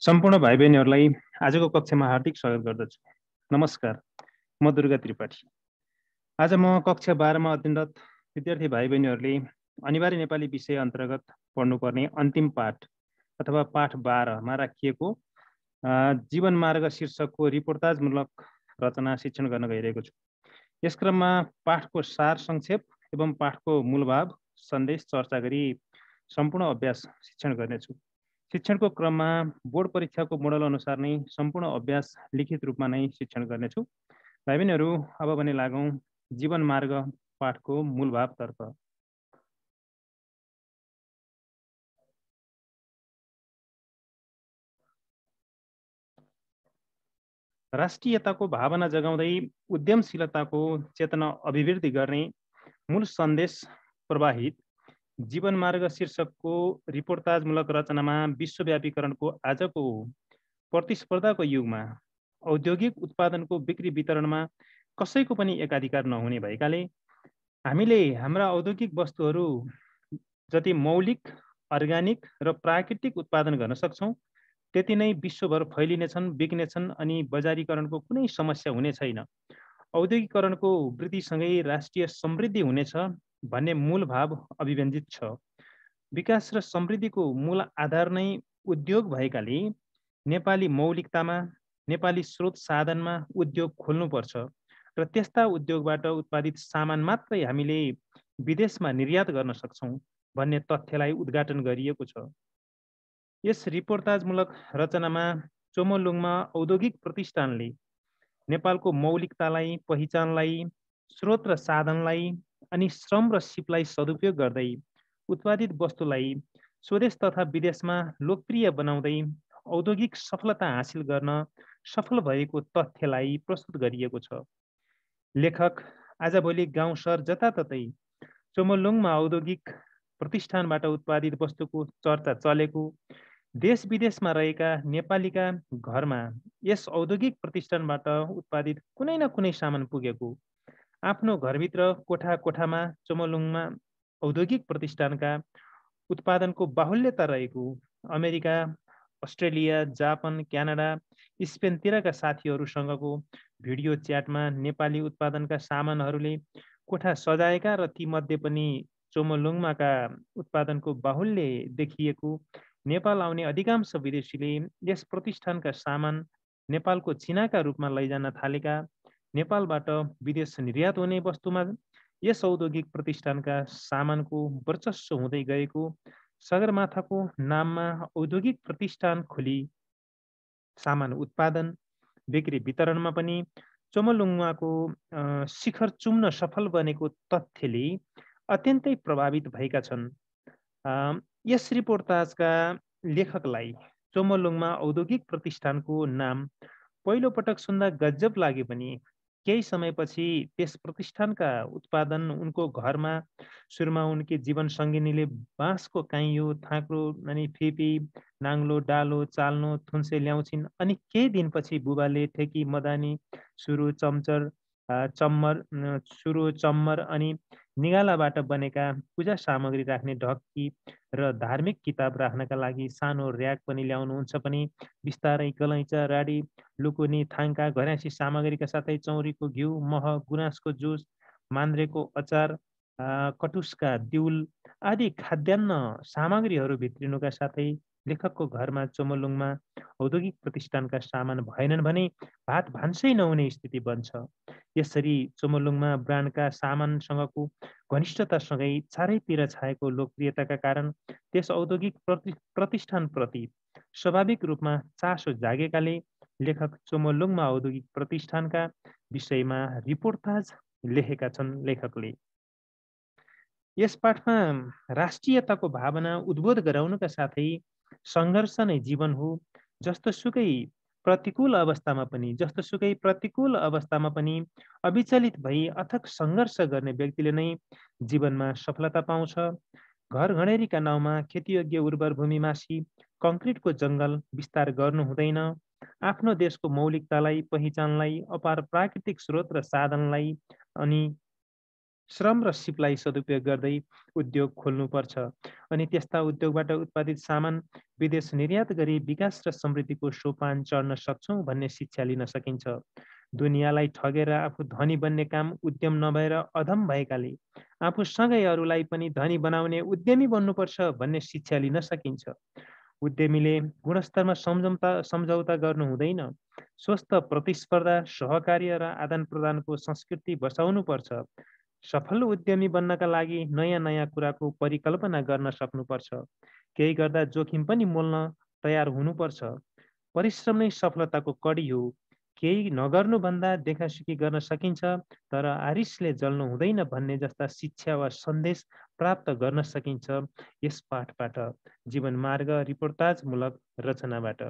सम्पूर्ण भाइ बहिनीहरूलाई आजको कक्षामा हार्दिक स्वागत गर्दछु। नमस्कार, म दुर्गा त्रिपाठी। आज म कक्षा 12मा अध्ययनरत विद्यार्थी भाइ बहिनीहरूले अनिवार्य नेपाली विषय अन्तर्गत पढ्नुपर्ने अन्तिम पाठ अथवा पाठ 12मा राखिएको जीवन मार्ग शीर्षकको रिपोर्टाजमूलक रचना शिक्षण गर्न गइरहेको छु। यस क्रममा पाठको सार संक्षेप एवं पाठको मूलभाव सन्देश चर्चा गरी सम्पूर्ण अभ्यास शिक्षण गर्नेछु। शिक्षणको क्रममा बोर्ड परीक्षाको मोडल अनुसार नै सम्पूर्ण अभ्यास लिखित रूपमा नै शिक्षण गर्नेछु। भाइ बहिनीहरू, अब भने लागौँ जीवन मार्ग पाठको मूलभावतर्फ। राष्ट्रियताको भावना जगाउँदै उद्यमशीलताको चेतना अभिवृद्धि गर्ने मूल सन्देश प्रवाहित जीवन मार्ग शीर्षकको रिपोर्टाजमूलक रचनामा विश्वव्यापीकरणको आजको प्रतिस्पर्धाको युगमा औद्योगिक उत्पादनको बिक्री वितरणमा कसैको पनि एकाधिकार नहुने भएकाले हामीले हाम्रा औद्योगिक वस्तुहरू जति मौलिक, अर्ग्यानिक र प्राकृतिक उत्पादन गर्न सक्छौँ त्यति नै विश्वभर फैलिनेछन्, बिक्नेछन् अनि बजारीकरणको कुनै समस्या हुने छैन। औद्योगिकरणको वृद्धिसँगै राष्ट्रिय समृद्धि हुनेछ भन्ने मूल भाव अभिव्यञ्जित छ। विकास र समृद्धिको मूल आधार नै उद्योग भएकाले नेपाली मौलिकतामा, नेपाली स्रोत साधनमा उद्योग खोल्नुपर्छ र त्यस्ता उद्योगबाट उत्पादित सामान मात्रै हामीले विदेशमा निर्यात गर्न सक्छौँ भन्ने तथ्यलाई उद्घाटन गरिएको छ। यस रिपोर्टाजमूलक रचनामा चोमोलुङमा औद्योगिक प्रतिष्ठानले नेपालको मौलिकतालाई, पहिचानलाई, स्रोत र साधनलाई अनि श्रम र सिपलाई सदुपयोग गर्दै उत्पादित वस्तुलाई स्वदेश तथा विदेशमा लोकप्रिय बनाउँदै औद्योगिक सफलता हासिल गर्न सफल भएको तथ्यलाई प्रस्तुत गरिएको छ। लेखक आजभोलि गाउँ सहर जताततै चोमोलुङमा औद्योगिक प्रतिष्ठानबाट उत्पादित वस्तुको चर्चा चलेको, देश विदेशमा रहेका नेपालीका घरमा यस औद्योगिक प्रतिष्ठानबाट उत्पादित कुनै न कुनै सामान पुगेको, आफ्नो घरभित्र कोठा कोठामा चोमोलुङमा औद्योगिक प्रतिष्ठानका उत्पादनको बाहुल्यता रहेको अमेरिका, अस्ट्रेलिया, जापान, क्यानाडा, स्पेनतिरका साथीहरूसँगको भिडियो च्याटमा नेपाली उत्पादनका सामानहरूले कोठा सजाएका र तीमध्ये पनि चोमोलुङमाका उत्पादनको बाहुल्य देखिएको नेपाल आउने अधिकांश विदेशीले यस प्रतिष्ठानका सामान नेपालको चिनाका रूपमा लैजान थालेका, नेपालबाट विदेश निर्यात हुने वस्तुमा यस औद्योगिक प्रतिष्ठानका सामानको वर्चस्व हुँदै गएको, सगरमाथाको नाममा औद्योगिक प्रतिष्ठान खोली सामान उत्पादन, बिक्री वितरणमा पनि चोमोलुङमाको शिखर चुम्न सफल बनेको तथ्यले अत्यन्तै प्रभावित भएका छन्। यस रिपोर्टाजका लेखकलाई चोमोलुङमा औद्योगिक प्रतिष्ठानको नाम पहिलो पटक सुन्दा गजब लागे पनि केही समयपछि त्यस प्रतिष्ठानका उत्पादन उनको घरमा सुरुमा उनकी जीवन सङ्गिनीले बाँसको काइयो, थाँक्रो अनि फिपी, नाङ्लो, डालो, चाल्नो, थुन्से ल्याउँछिन् अनि केही दिनपछि बुबाले ठेकी, मदानी, सुरु, चम्मर अनि निगालाबाट बनेका पूजा सामग्री राख्ने ढक्की र धार्मिक किताब राख्नका लागि सानो र्याक पनि ल्याउनुहुन्छ पनि बिस्तारै गलैँचा, राडी, लुकुनी, थाङ्का, घर्यासी सामग्रीका साथै चौरीको घिउ, मह, गुराँसको जुस, मान्द्रेको अचार, कटुसका दिउल आदि खाद्यान्न सामग्रीहरू भित्रिनुका साथै लेखकको घरमा चोमोलुङमा औद्योगिक प्रतिष्ठानका सामान भएनन् भने भात भान्सै नहुने स्थिति बन्छ। यसरी चोमोलुङमा ब्रान्डका सामानसँगको घनिष्ठतासँगै चारैतिर छाएको लोकप्रियताका कारण त्यस औद्योगिक प्रतिष्ठानप्रति स्वाभाविक रूपमा चासो जागेकाले लेखक चोमोलुङमा औद्योगिक प्रतिष्ठानका विषयमा रिपोर्टाज लेखेका छन्। लेखकले यस पाठमा राष्ट्रियताको भावना उद्बोध गराउनुका साथै सङ्घर्ष नै जीवन हो, जस्तोसुकै प्रतिकूल अवस्थामा पनि अविचलित भई अथक सङ्घर्ष गर्ने व्यक्तिले नै जीवनमा सफलता पाउँछ। घर घडेरीका नाउँमा खेतीयोग्य उर्वर भूमि मासी कङ्क्रिटको जङ्गल विस्तार गर्नु हुँदैन। आफ्नो देशको मौलिकतालाई, पहिचानलाई, अपार प्राकृतिक स्रोत र साधनलाई अनि श्रम र सिपलाई सदुपयोग गर्दै उद्योग खोल्नुपर्छ अनि त्यस्ता उद्योगबाट उत्पादित सामान विदेश निर्यात गरी विकास र समृद्धिको सोपान चढ्न सक्छौँ भन्ने शिक्षा लिन सकिन्छ। दुनियाँलाई ठगेर आफू धनी बन्ने काम उद्यम नभएर अधम भएकाले आफूसँगै अरूलाई पनि धनी बनाउने उद्यमी बन्नुपर्छ भन्ने शिक्षा लिन सकिन्छ। उद्यमीले गुणस्तरमा सम्झौता गर्नु हुँदैन। स्वस्थ प्रतिस्पर्धा, सहकार्य र आदान प्रदानको संस्कृति बसाउनुपर्छ। सफल उद्यमी बन्नका लागि नयाँ नयाँ कुराको परिकल्पना गर्न सक्नुपर्छ। केही गर्दा जोखिम पनि मोल्न तयार हुनुपर्छ। परिश्रम नै सफलताको कडी हो। केही नगर्नुभन्दा देखासेखी गर्न सकिन्छ, तर आरिसले जल्नु हुँदैन भन्ने जस्ता शिक्षा वा सन्देश प्राप्त गर्न सकिन्छ यस पाठबाट, जीवन मार्ग रिपोर्टाजमूलक रचनाबाट।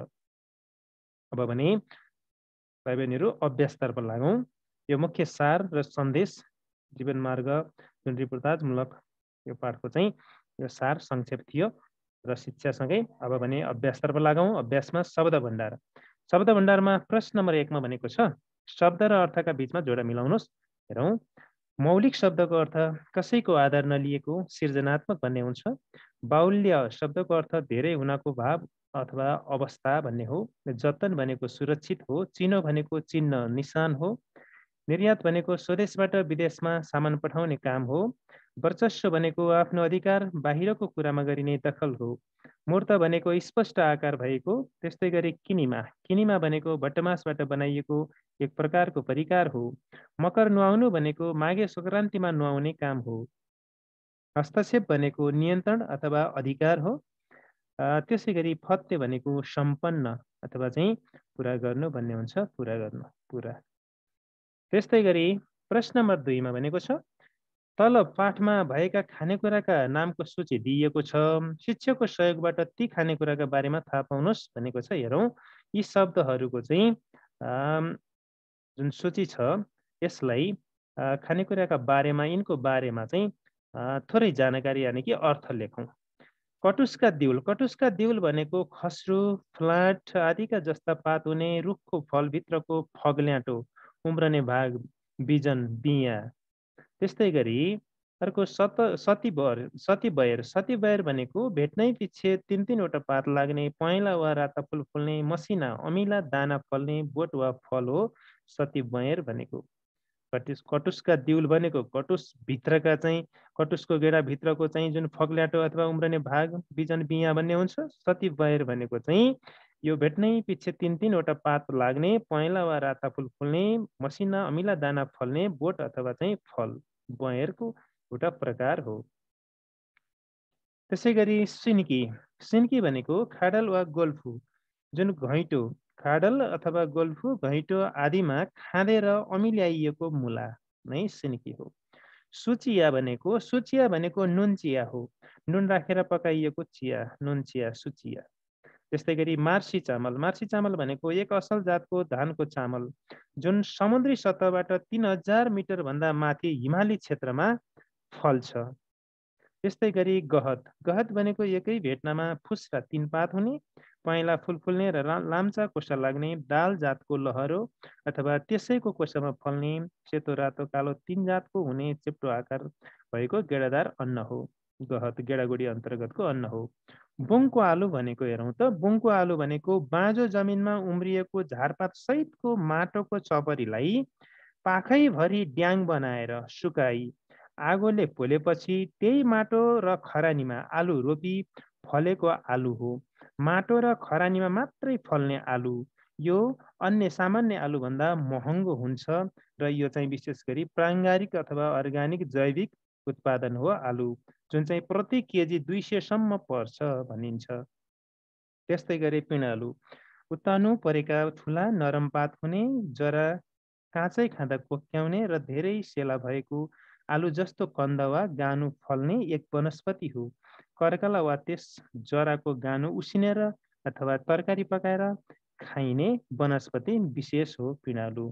अब भने भाइ बहिनीहरू अभ्यासतर्फ लागौँ। यो मुख्य सार र सन्देश जीवन मार्ग जुन रिपोर्टाजमूलक यो पाठको चाहिँ यो सार संक्षेप थियो र शिक्षासँगै अब भने अभ्यासतर्फ लागौँ। अभ्यासमा शब्द भण्डार। शब्द भण्डारमा प्रश्न नम्बर 1 मा भनेको छ शब्द र अर्थका बीचमा जोडा मिलाउनुहोस्। हेरौँ, मौलिक शब्दको अर्थ कसैको आधार नलिएको सृजनात्मक भन्ने हुन्छ। बाहुल्य शब्दको अर्थ धेरै हुनको भाव अथवा अवस्था भन्ने हो। जतन भनेको सुरक्षित हो। चिनो भनेको चिन्ह निशान हो। निर्यात भनेको स्वदेशबाट विदेशमा सामान पठाउने काम हो। वर्चस्व भनेको आफ्नो अधिकार बाहिरको कुरामा गरिने दखल हो। मूर्त भनेको स्पष्ट आकार भएको। त्यस्तै गरी किनिमा, किनिमा भनेको भट्टमासबाट बनाइएको एक प्रकारको परिकार हो। मकर नुहाउनु भनेको माघे सङ्क्रान्तिमा नुहाउने काम हो। हस्तक्षेप भनेको नियन्त्रण अथवा अधिकार हो। त्यसै गरी फत्ते भनेको सम्पन्न अथवा चाहिँ पुरा गर्नु भन्ने हुन्छ। पुरा गर्नु, पुरा। त्यस्तै गरी प्रश्न नम्बर 2 मा भनेको छ तल पाठमा भएका खानेकुराका नामको सूची दिइएको छ। शिक्षकको सहयोगबाट ती खानेकुराका बारेमा थाहा पाउनुहोस् भनेको छ। हेरौँ, यी शब्दहरूको चाहिँ जुन सूची छ यसलाई खानेकुराका बारेमा यिनको बारेमा चाहिँ थोरै जानकारी यानि कि अर्थ लेखौँ। कटुसका दिउल। कटुसका दिउल भनेको खस्रो, फ्लाट आदिका जस्ता पात हुने रुखको फलभित्रको फग्ल्याटो उम्रने भाग, बिजन, बियाँ। त्यस्तै गरी अर्को सतीबयर। सतीबयर, सतीबयर भनेको भेट्नै पिच्छे 3-3वटा पात लाग्ने, पहेँला वा राता फुल फुल्ने, मसिना अमिला दाना फल्ने बोट वा फल हो सतीबयर भनेको। कटुसका दिउल भनेको कटुस भित्रका चाहिँ कटुसको गेडा भित्रको चाहिँ जुन फग्ल्याटो अथवा उम्रने भाग, बिजन, बियाँ भन्ने हुन्छ। सतीबयर भनेको चाहिँ यो भेट्नै पिच्छे 3-3वटा पात लाग्ने, पहेँला वा राता फुल फुल्ने, मसिना अमिला दाना फल्ने बोट अथवा चाहिँ फल बयरको एउटा प्रकार हो। त्यसै गरी सिन्की। सिन्की भनेको खाडल वा गोल्फु जुन घैँटो, खाडल अथवा गोल्फु घैँटो आदिमा खाँदेर अमिल्याइएको मुला नै सिन्की हो। सुचिया भनेको नुन चिया हो। नुन राखेर पकाइएको चिया, नुन चिया, सुचिया। त्यस्तै गरी मार्सी चामल। मार्सी चामल भनेको एक असल जातको धानको चामल जुन समुद्री सतहबाट 3000 मिटर भन्दा माथि हिमाली क्षेत्रमा फल्छ। त्यस्तै गरी गहत। गहत भनेको एकै भेट्नामा फुस्रा 3 पात हुने, पहेँला फुल फुल्ने र लाम्चा कोसा लाग्ने दाल जातको लहरो अथवा त्यसैको कोसामा फल्ने सेतो रातो कालो 3 जातको हुने चेप्टो आकार भएको गेडादार अन्न हो। गहत गेडागुडी अन्तर्गतको अन्न हो। बुङको आलु भनेको हेरौँ त, बुङको आलु भनेको बाँझो जमिनमा उम्रिएको झारपात सहितको माटोको चपरीलाई पाखैभरि ड्याङ बनाएर सुकाई आगोले पोलेपछि त्यही माटो र खरानीमा आलु रोपी फलेको आलु हो। माटो र खरानीमा मात्रै फल्ने आलु यो अन्य सामान्य आलुभन्दा महँगो हुन्छ र यो चाहिँ विशेष गरी प्राङ्गारिक अथवा अर्ग्यानिक जैविक उत्पादन हो आलु, जुन चाहिँ प्रति केजी 200 सम्म पर्छ भनिन्छ। त्यस्तै गरी पिँडालु। उत्तानो परेका ठुला नरम पात हुने, जरा काँचै खाँदा कोक्याउने र धेरै सेला भएको आलु जस्तो कन्द वा गानु फल्ने एक वनस्पति हो। कर्कला वा त्यस जराको गानु उसिनेर अथवा तरकारी पकाएर खाइने वनस्पति विशेष हो पिँडालु।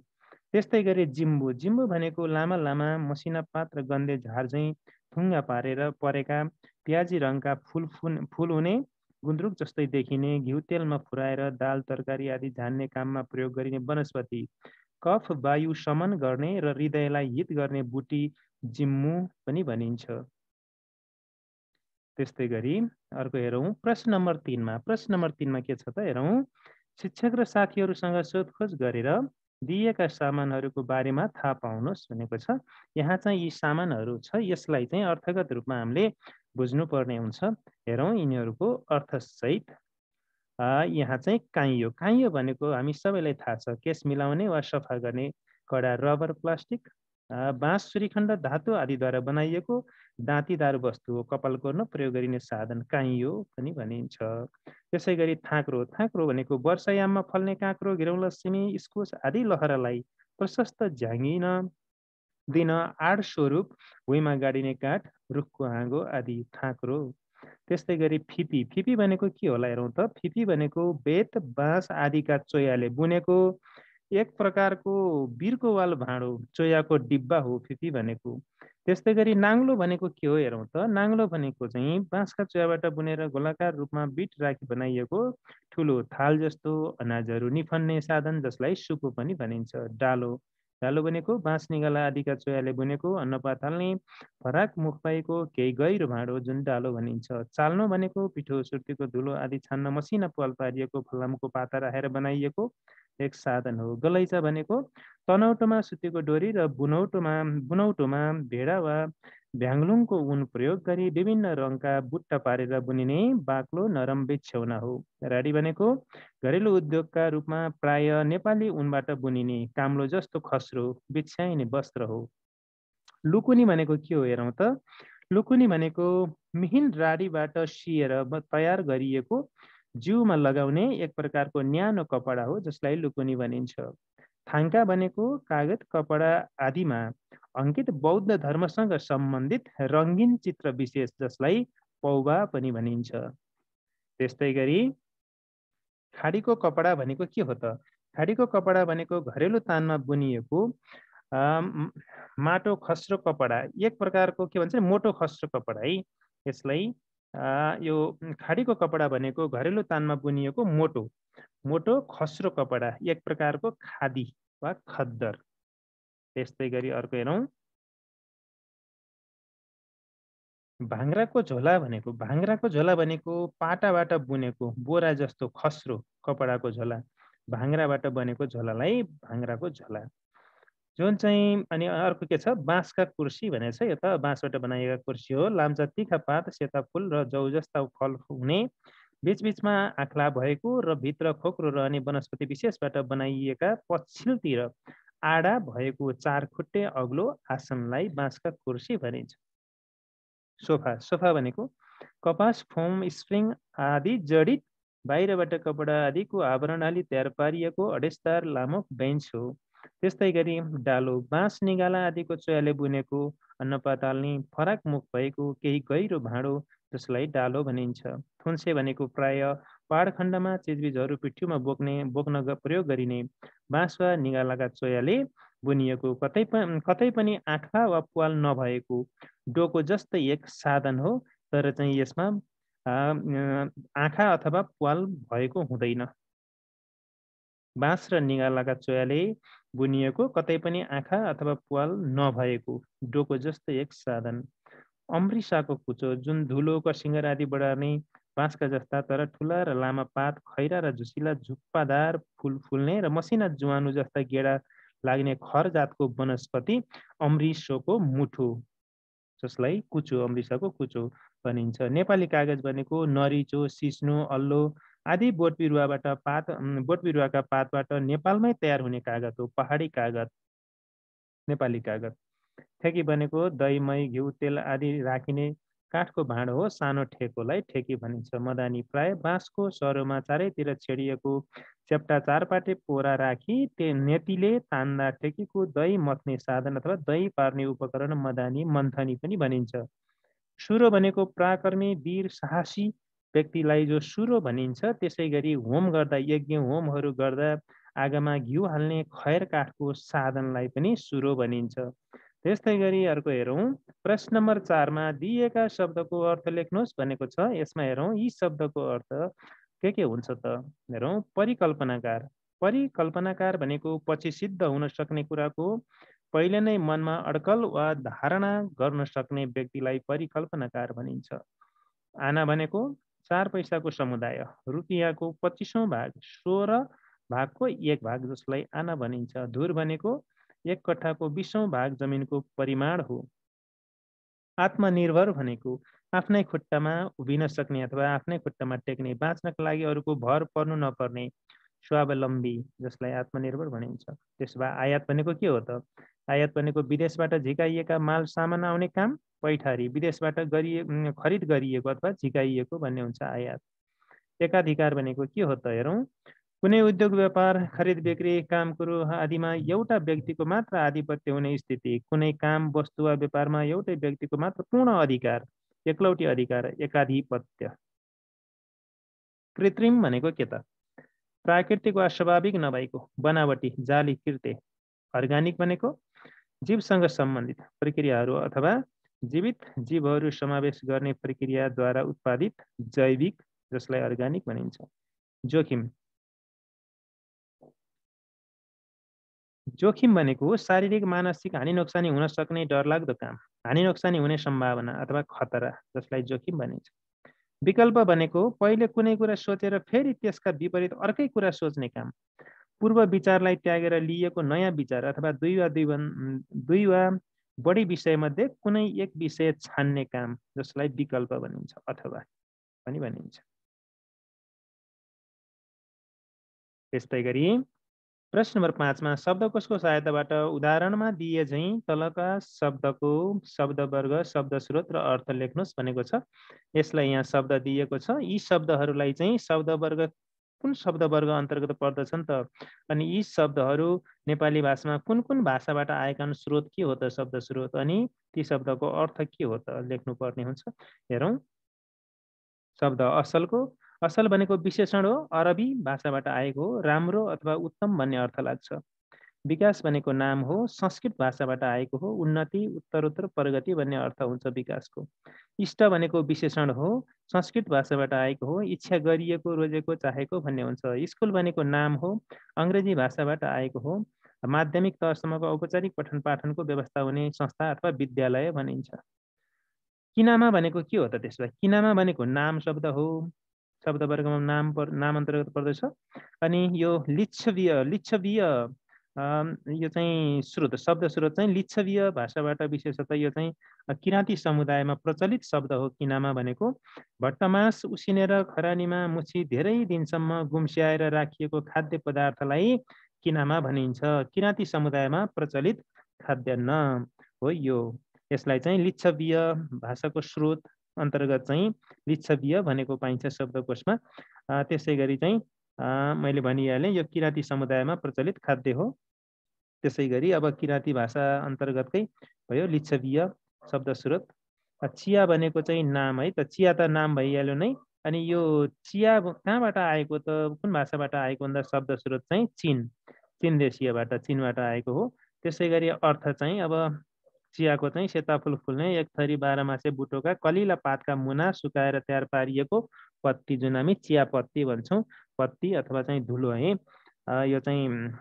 त्यस्तै गरी जिम्बु। जिम्बु भनेको लामा लामा मसिना पात र गन्धे झार झैँ थुङ्गा पारेर परेका प्याजी रङका फुल हुने, गुन्द्रुक जस्तै देखिने, घिउ तेलमा फुराएर दाल तरकारी आदि झान्ने काममा प्रयोग गरिने वनस्पति। कफ वायु शमन गर्ने र हृदयलाई हित गर्ने बुटी जिम्मु पनि भनिन्छ। त्यस्तै गरी अर्को हेरौँ प्रश्न नम्बर 3 मा। प्रश्न नम्बर 3 मा के छ त हेरौँ। शिक्षक र साथीहरूसँग सोधखोज गरेर दिएका सामानहरूको बारेमा थाहा पाउनुहोस् भनेको छ। यहाँ चाहिँ यी सामानहरू छ, यसलाई चाहिँ अर्थगत रूपमा हामीले बुझ्नुपर्ने हुन्छ। हेरौँ यिनीहरूको अर्थसहित। यहाँ चाहिँ काइयो। काइयो भनेको हामी सबैलाई थाहा छ, केस मिलाउने वा सफा गर्ने कडा रबर, प्लास्टिक, बाँस, श्रीखण्ड, धातु आदिद्वारा बनाइएको दाँतीदार वस्तु हो। कपाल कोर्न प्रयोग गरिने साधन काइयो पनि भनिन्छ। त्यसै गरी थाँक्रो। थाँक्रो भनेको वर्षायाममा फल्ने काँक्रो, घिरौँला, सिमी, इस्कुस आदि लहरालाई प्रशस्त झ्याङ्गिन दिन आड स्वरूप भुइँमा गाडिने काठ, रुखको हाँगो आदि थाँक्रो। त्यस्तै गरी फिपी। फिपी भनेको के होला हेरौँ त। फिपी भनेको बेत, बाँस आदिका चोयाले बुनेको एक प्रकारको बिर्को वाल भाँडो, चोयाको डिब्बा हो फिपी भनेको। त्यस्तै गरी नाङ्लो भनेको के हो हेरौँ त। नाङ्लो भनेको चाहिँ बाँसका चोयाबाट बुनेर गोलाकार रूपमा बिट राखी बनाइएको ठुलो थाल जस्तो अनाजहरू निफन्ने साधन, जसलाई सुपो पनि भनिन्छ। डालो। डालो भनेको बाँस, निगाला आदिका चोयाले बुनेको अन्न पात हाल्ने फराक मुख भएको केही गहिरो भाँडो, जुन डालो भनिन्छ। चाल्नो भनेको पिठो, सुर्तीको धुलो आदि छान्न मसिना पाल पारिएको फलामको पाता राखेर बनाइएको एक साधन हो। गलैँचा भनेको तनौटोमा सुतेको डोरी र बुनौटोमा भेडा वा भ्याङ्लुङको ऊन प्रयोग गरी विभिन्न रङका बुट्टा पारेर बुनिने बाक्लो नरम बिछ्यौना हो। राडी भनेको घरेलु उद्योगका रूपमा प्राय नेपाली ऊनबाट बुनिने काम्लो जस्तो खस्रो बिछ्याइने वस्त्र हो। लुकुनी भनेको के हो हेरौँ त। लुकुनी भनेको मिहिन राडीबाट सिएर तयार गरिएको जिउमा लगाउने एक प्रकारको न्यानो कपडा हो, जसलाई लुकुनी भनिन्छ। थाङ्का भनेको कागज, कपडा आदिमा अङ्कित बौद्ध धर्मसँग सम्बन्धित रङ्गीन चित्र विशेष, जसलाई पौवा पनि भनिन्छ। त्यस्तै गरी खाडीको कपडा भनेको के हो त। खाडीको कपडा भनेको घरेलु तानमा बुनिएको माटो खस्रो कपडा, एक प्रकारको के भन्छ मोटो खस्रो कपडा है। यसलाई यो खाडीको कपडा भनेको घरेलु तानमा बुनिएको मोटो मोटो खस्रो कपडा, एक प्रकारको खादी वा खद्दर। त्यस्तै गरी अर्को हेरौँ। भाङ्राको झोला भनेको पाटाबाट बुनेको बोरा जस्तो खस्रो कपडाको झोला, भाङ्राबाट बनेको झोलालाई भाङ्राको झोला। जुन चाहिँ अनि अर्को के छ, बाँसका कुर्सी भनेको छ। यो त बाँसबाट बनाइएका कुर्सी हो। लाम्चा तिखा पात, सेता फुल र जौ जस्ता फल हुने, बीचबीचमा आँख्ला भएको र भित्र खोक्रो रहने वनस्पति विशेषबाट बनाइएका पछिल्तिर आडा भएको चार खुट्टे अग्लो आसनलाई बाँसका कुर्सी भनिन्छ। सोफा। सोफा भनेको कपास, फोम, स्प्रिङ आदि जडित बाहिरबाट कपडा आदिको आवरण हाली तयार पारिएको अडेसदार लामो बेन्च हो। त्यस्तै गरी डालो। बाँस, निगाला आदिको चोयाले बुनेको अन्नपात हाल्ने फराक मुख भएको केही गहिरो भाँडो, जसलाई डालो भनिन्छ। थुन्से भनेको प्राय पहाड खण्डमा चिजबिजहरू पिठ्यूमा बोक्न प्रयोग गरिने बाँस वा निगालाका चोयाले बुनिएको कतै पनि आँखा वा प्वाल नभएको डोको जस्तै एक साधन हो, तर चाहिँ यसमा आँखा अथवा प्वाल भएको हुँदैन। बाँस र निगालाका चोयाले बुनिएको कतै पनि आँखा अथवा प्वाल नभएको डोको जस्तै एक साधन। अम्रिसाको कुचो, जुन धुलो, कसिङ्गर आदि बढार्ने बाँसका जस्ता तर ठुला र लामा पात, खैरा र झुसिला झुप्पादार फुल फुल्ने र मसिना जुवानु जस्ता गेडा लाग्ने खर जातको वनस्पति अम्रिसोको मुठो, जसलाई कुचो, अम्रिसाको कुचो भनिन्छ। नेपाली कागज भनेको नरिचो, सिस्नो, अल्लो आदि बोट बिरुवाका पातबाट नेपालमै तयार हुने कागज हो। पहाडी कागज नेपाली कागज। ठेकी भनेको दही, मही, घिउ, तेल आदि राखिने काठको भाँडो हो। सानो ठेकोलाई ठेकी भनिन्छ। मदानी प्राय बाँसको सरोमा चारैतिर छेडिएको चेप्टा चारपाटे पोरा राखी नेतीले तान्दा ठेकीको दही मथ्ने साधन अथवा दही पार्ने उपकरण मदानी, मन्थनी पनि भनिन्छ। सुरो भनेको पराक्रमी, वीर, साहसी व्यक्तिलाई जो सुरो भनिन्छ। त्यसै गरी होम गर्दा, यज्ञ होमहरू गर्दा आगोमा घिउ हाल्ने खैर काठको साधनलाई पनि सुरो भनिन्छ। त्यस्तै गरी अर्को हेरौँ। प्रश्न नम्बर 4 मा दिएका शब्दको अर्थ लेख्नुहोस् भनेको छ। यसमा हेरौँ यी शब्दको अर्थ के हुन्छ त। हेरौँ। परिकल्पनाकार। परिकल्पनाकार भनेको पछि सिद्ध हुन सक्ने कुराको पहिले नै मनमा अड्कल वा धारणा गर्न सक्ने व्यक्तिलाई परिकल्पनाकार भनिन्छ। आना भनेको 4 पैसाको समुदाय, रुपियाँको 25औं भाग, 16 भागको 1 भाग जसलाई आना भनिन्छ। धुर भनेको 1 कट्ठाको 20औं भाग जमिनको परिमाण हो। आत्मनिर्भर भनेको आफ्नै खुट्टामा उभिन सक्ने अथवा आफ्नै खुट्टामा टेक्ने, बाँच्नका लागि अरूको भर पर्नु नपर्ने स्वावलम्बी जसलाई आत्मनिर्भर भनिन्छ। त्यसो भए आयात भनेको के हो त? आयात भनेको विदेशबाट झिकाइएका माल सामान आउने काम, पैठारी विदेशबाट खरिद गरिएको अथवा झिकाइएको भन्ने हुन्छ आयात। एकाधिकार भनेको के हो त हेरौँ। कुनै उद्योग व्यापार खरिद बिक्री काम कुरो आदिमा एउटा व्यक्तिको मात्र आधिपत्य हुने स्थिति, कुनै काम वस्तु वा व्यापारमा एउटै व्यक्तिको मात्र पूर्ण अधिकार, एकलौटी अधिकार, एकाधिपत्य। कृत्रिम भनेको के त? प्राकृतिक वा स्वाभाविक नभएको, बनावटी, जाली, कृत्य। अर्गानिक भनेको जीवसँग सम्बन्धित प्रक्रियाहरू अथवा जीवित जीवहरू समावेश गर्ने प्रक्रियाद्वारा उत्पादित जैविक जसलाई अर्गानिक भनिन्छ। जोखिम जोखिम भनेको शारीरिक मानसिक हानि नोक्सानी हुन सक्ने डरलाग्दो काम, हानि नोक्सानी हुने सम्भावना अथवा खतरा जसलाई जोखिम भनिन्छ। विकल्प भनेको पहिले कुनै कुरा सोचेर फेरि त्यसका विपरीत अर्कै कुरा सोच्ने काम, पूर्व विचारलाई त्यागेर लिएको नयाँ विचार अथवा दुई वा बढी विषयमध्ये कुनै एक विषय छान्ने काम जसलाई विकल्प भनिन्छ अथवा पनि भनिन्छ। त्यस्तै गरी प्रश्न नम्बर 5 मा शब्दकोशको सहायताबाट उदाहरणमा दिए झैं तलका शब्दको शब्दवर्ग, शब्द स्रोत र अर्थ लेख्नुहोस् भनेको छ। यसलाई यहाँ शब्द दिएको छ। यी शब्दहरूलाई चाहिँ शब्दवर्ग कुन शब्दवर्ग अन्तर्गत पर्दछन् त? अनि यी शब्दहरू नेपाली भाषामा कुन कुन भाषाबाट आएका स्रोत के हो त शब्द स्रोत, अनि ती शब्दको अर्थ के हो त लेख्नुपर्ने हुन्छ। हेरौँ। शब्द असलको, असल भनेको विशेषण हो, अरबी भाषाबाट आएको हो, राम्रो अथवा उत्तम भन्ने अर्थ लाग्छ। विकास भनेको नाम हो, संस्कृत भाषाबाट आएको हो, उन्नति, उत्तरोत्तर प्रगति भन्ने अर्थ हुन्छ विकासको। इष्ट भनेको विशेषण हो, संस्कृत भाषाबाट आएको हो, इच्छा गरिएको, रोजेको, चाहेको भन्ने हुन्छ। स्कुल भनेको नाम हो, अङ्ग्रेजी भाषाबाट आएको हो, माध्यमिक तहसम्मको औपचारिक पठन पाठनको व्यवस्था हुने संस्था अथवा विद्यालय भनिन्छ। किनामा भनेको के हो त त्यसो भए? किनामा भनेको नाम शब्द हो, शब्दवर्गमा नाम अन्तर्गत पर्दछ। अनि यो लिच्छवीय यो चाहिँ स्रोत, शब्द स्रोत चाहिँ लिच्छवीय भाषाबाट, विशेषतः यो चाहिँ किराँती समुदायमा प्रचलित शब्द हो। किनामा भनेको भट्टमास उसिनेर खरानीमा मुछी धेरै दिनसम्म गुम्स्याएर राखिएको खाद्य पदार्थलाई किनामा भनिन्छ। किराँती समुदायमा प्रचलित खाद्यान्न हो यो। यसलाई चाहिँ लिच्छवीय भाषाको स्रोत अन्तर्गत चाहिँ लिच्छवीय भनेको पाइन्छ शब्दकोशमा। त्यसै गरी चाहिँ मैले भनिहालेँ यो किराँती समुदायमा प्रचलित खाद्य हो। त्यसै गरी अब किराँती भाषा अन्तर्गतकै भयो लिच्छवीय शब्द स्रोत। चिया भनेको चाहिँ नाम है त, चिया त नाम भइहाल्यो नै। अनि यो चिया कहाँबाट आएको त, कुन भाषाबाट आएको भन्दा शब्द स्रोत चाहिँ चीन देशीयबाट, चीनबाट आएको हो। त्यसै गरी अर्थ चाहिँ अब चियाको चाहिँ सेता फुल फुल्ने एक थरी 12 मासे बुटोका कलिला पातका मुना सुकाएर तयार पारिएको पत्ती जुन हामी चिया पत्ती भन्छौँ, पत्ती अथवा चाहिँ धुलो है। यो चाहिँ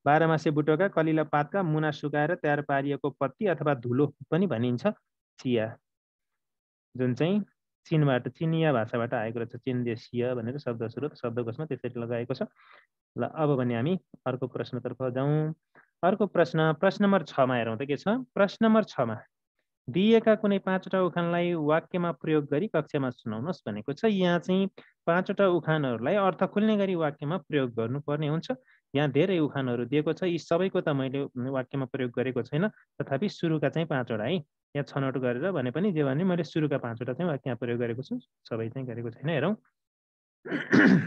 12 मासे बुटोका कलिला पातका मुना सुकाएर तयार पारिएको पत्ती अथवा धुलो पनि भनिन्छ चिया, जुन चाहिँ चीनबाट, चिनिया भाषाबाट आएको रहेछ। चीन देशीय भनेर शब्द स्रोत शब्दकोशमा त्यसरी लगाएको छ। ल अब भने हामी अर्को प्रश्नतर्फ जाउँ। अर्को प्रश्न नम्बर 6 मा हेरौँ त के छ। प्रश्न नम्बर 6 मा दिएका कुनै 5वटा उखानलाई वाक्यमा प्रयोग गरी कक्षामा सुनाउनुहोस् भनेको छ। यहाँ चाहिँ 5वटा उखानहरूलाई अर्थ खुल्ने गरी वाक्यमा प्रयोग गर्नुपर्ने हुन्छ। यहाँ धेरै उखानहरू दिएको छ। यी सबैको त मैले वाक्यमा प्रयोग गरेको छैन, तथापि सुरुका चाहिँ 5वटा है यहाँ छनौट गरेर भने पनि जे भने मैले सुरुका 5वटा चाहिँ वाक्यमा प्रयोग गरेको छु, सबै चाहिँ गरेको छैन। हेरौँ।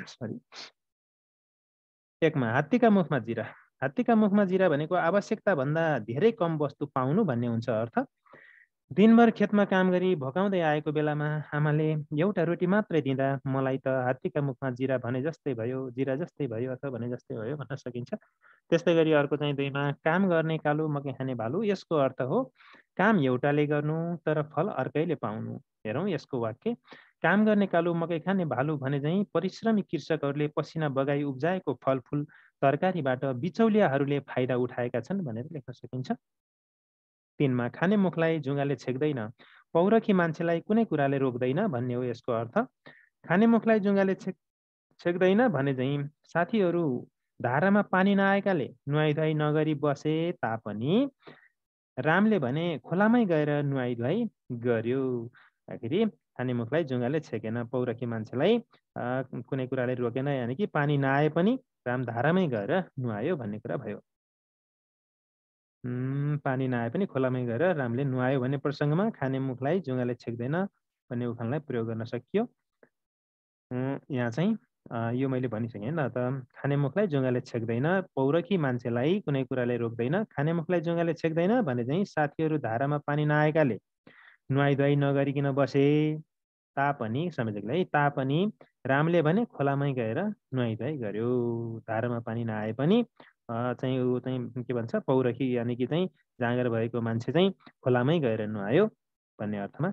सरी। 1 मा हात्तीका मुखमा जिरा। हात्तीका मुखमा जिरा भनेको आवश्यकता भन्दा धेरै कम वस्तु पाउनु भन्ने हुन्छ अर्थ। दिनभर खेतमा काम गरी भोकाउँदै आएको बेलामा आमाले एउटा रोटी मात्रै दिँदा मलाई त हात्तीका मुखमा जिरा भने जस्तै भयो, जिरा जस्तै भयो अथवा भने जस्तै भयो भन्न सकिन्छ। त्यस्तै गरी अर्को चाहिँ 2 मा काम गर्ने कालु मकै खाने भालु। यसको अर्थ हो काम एउटाले गर्नु तर फल अर्कैले पाउनु। हेरौँ यसको वाक्य। काम गर्ने कालो मकै खाने भालु भने झैँ परिश्रमी कृषकहरूले पसिना बगाई उब्जाएको फलफुल तरकारीबाट बिचौलियाहरूले फाइदा उठाएका छन् भनेर लेख्न सकिन्छ। 3 मा खाने मुखलाई जुँगाले छेक्दैन, पौरखी मान्छेलाई कुनै कुराले रोक्दैन भन्ने हो यसको अर्थ। खाने मुखलाई जुँगाले छेक्दैन भने झैँ साथीहरू धारामा पानी नआएकाले नुहाइधुवाइ नगरी बसे तापनि रामले भने खोलामै गएर नुहाइधुवाइ गर्यो। आखिरी खाने मुखलाई जुँगाले छेकेन, पौरखी मान्छेलाई कुनै कुराले रोकेन, यानि कि पानी नआए पनि राम धारामै गएर नुहायो भन्ने कुरा भयो। पानी नआए पनि खोलामै गएर रामले नुहायो भन्ने प्रसङ्गमा खाने मुखलाई जुँगाले छेक्दैन भन्ने उखानलाई प्रयोग गर्न सकियो। यहाँ चाहिँ यो मैले भनिसकेँ ल त। खाने मुखलाई जुँगाले छेक्दैन, पौरखी मान्छेलाई कुनै कुराले रोक्दैन। खाने मुखलाई जुँगाले छेक्दैन भने चाहिँ साथीहरू धारामा पानी नआएकाले नुहाइधुवाइ नगरिकन बसे तापनि संयोजकलाई तापनि रामले भने खोलामै गएर नुहाइधुवाइ गर्यो। धारामा पानी नआए पनि चाहिँ ऊ चाहिँ के भन्छ पौरखी यानि कि चाहिँ जाँगर भएको मान्छे चाहिँ खोलामै गएर नुहायो भन्ने अर्थमा।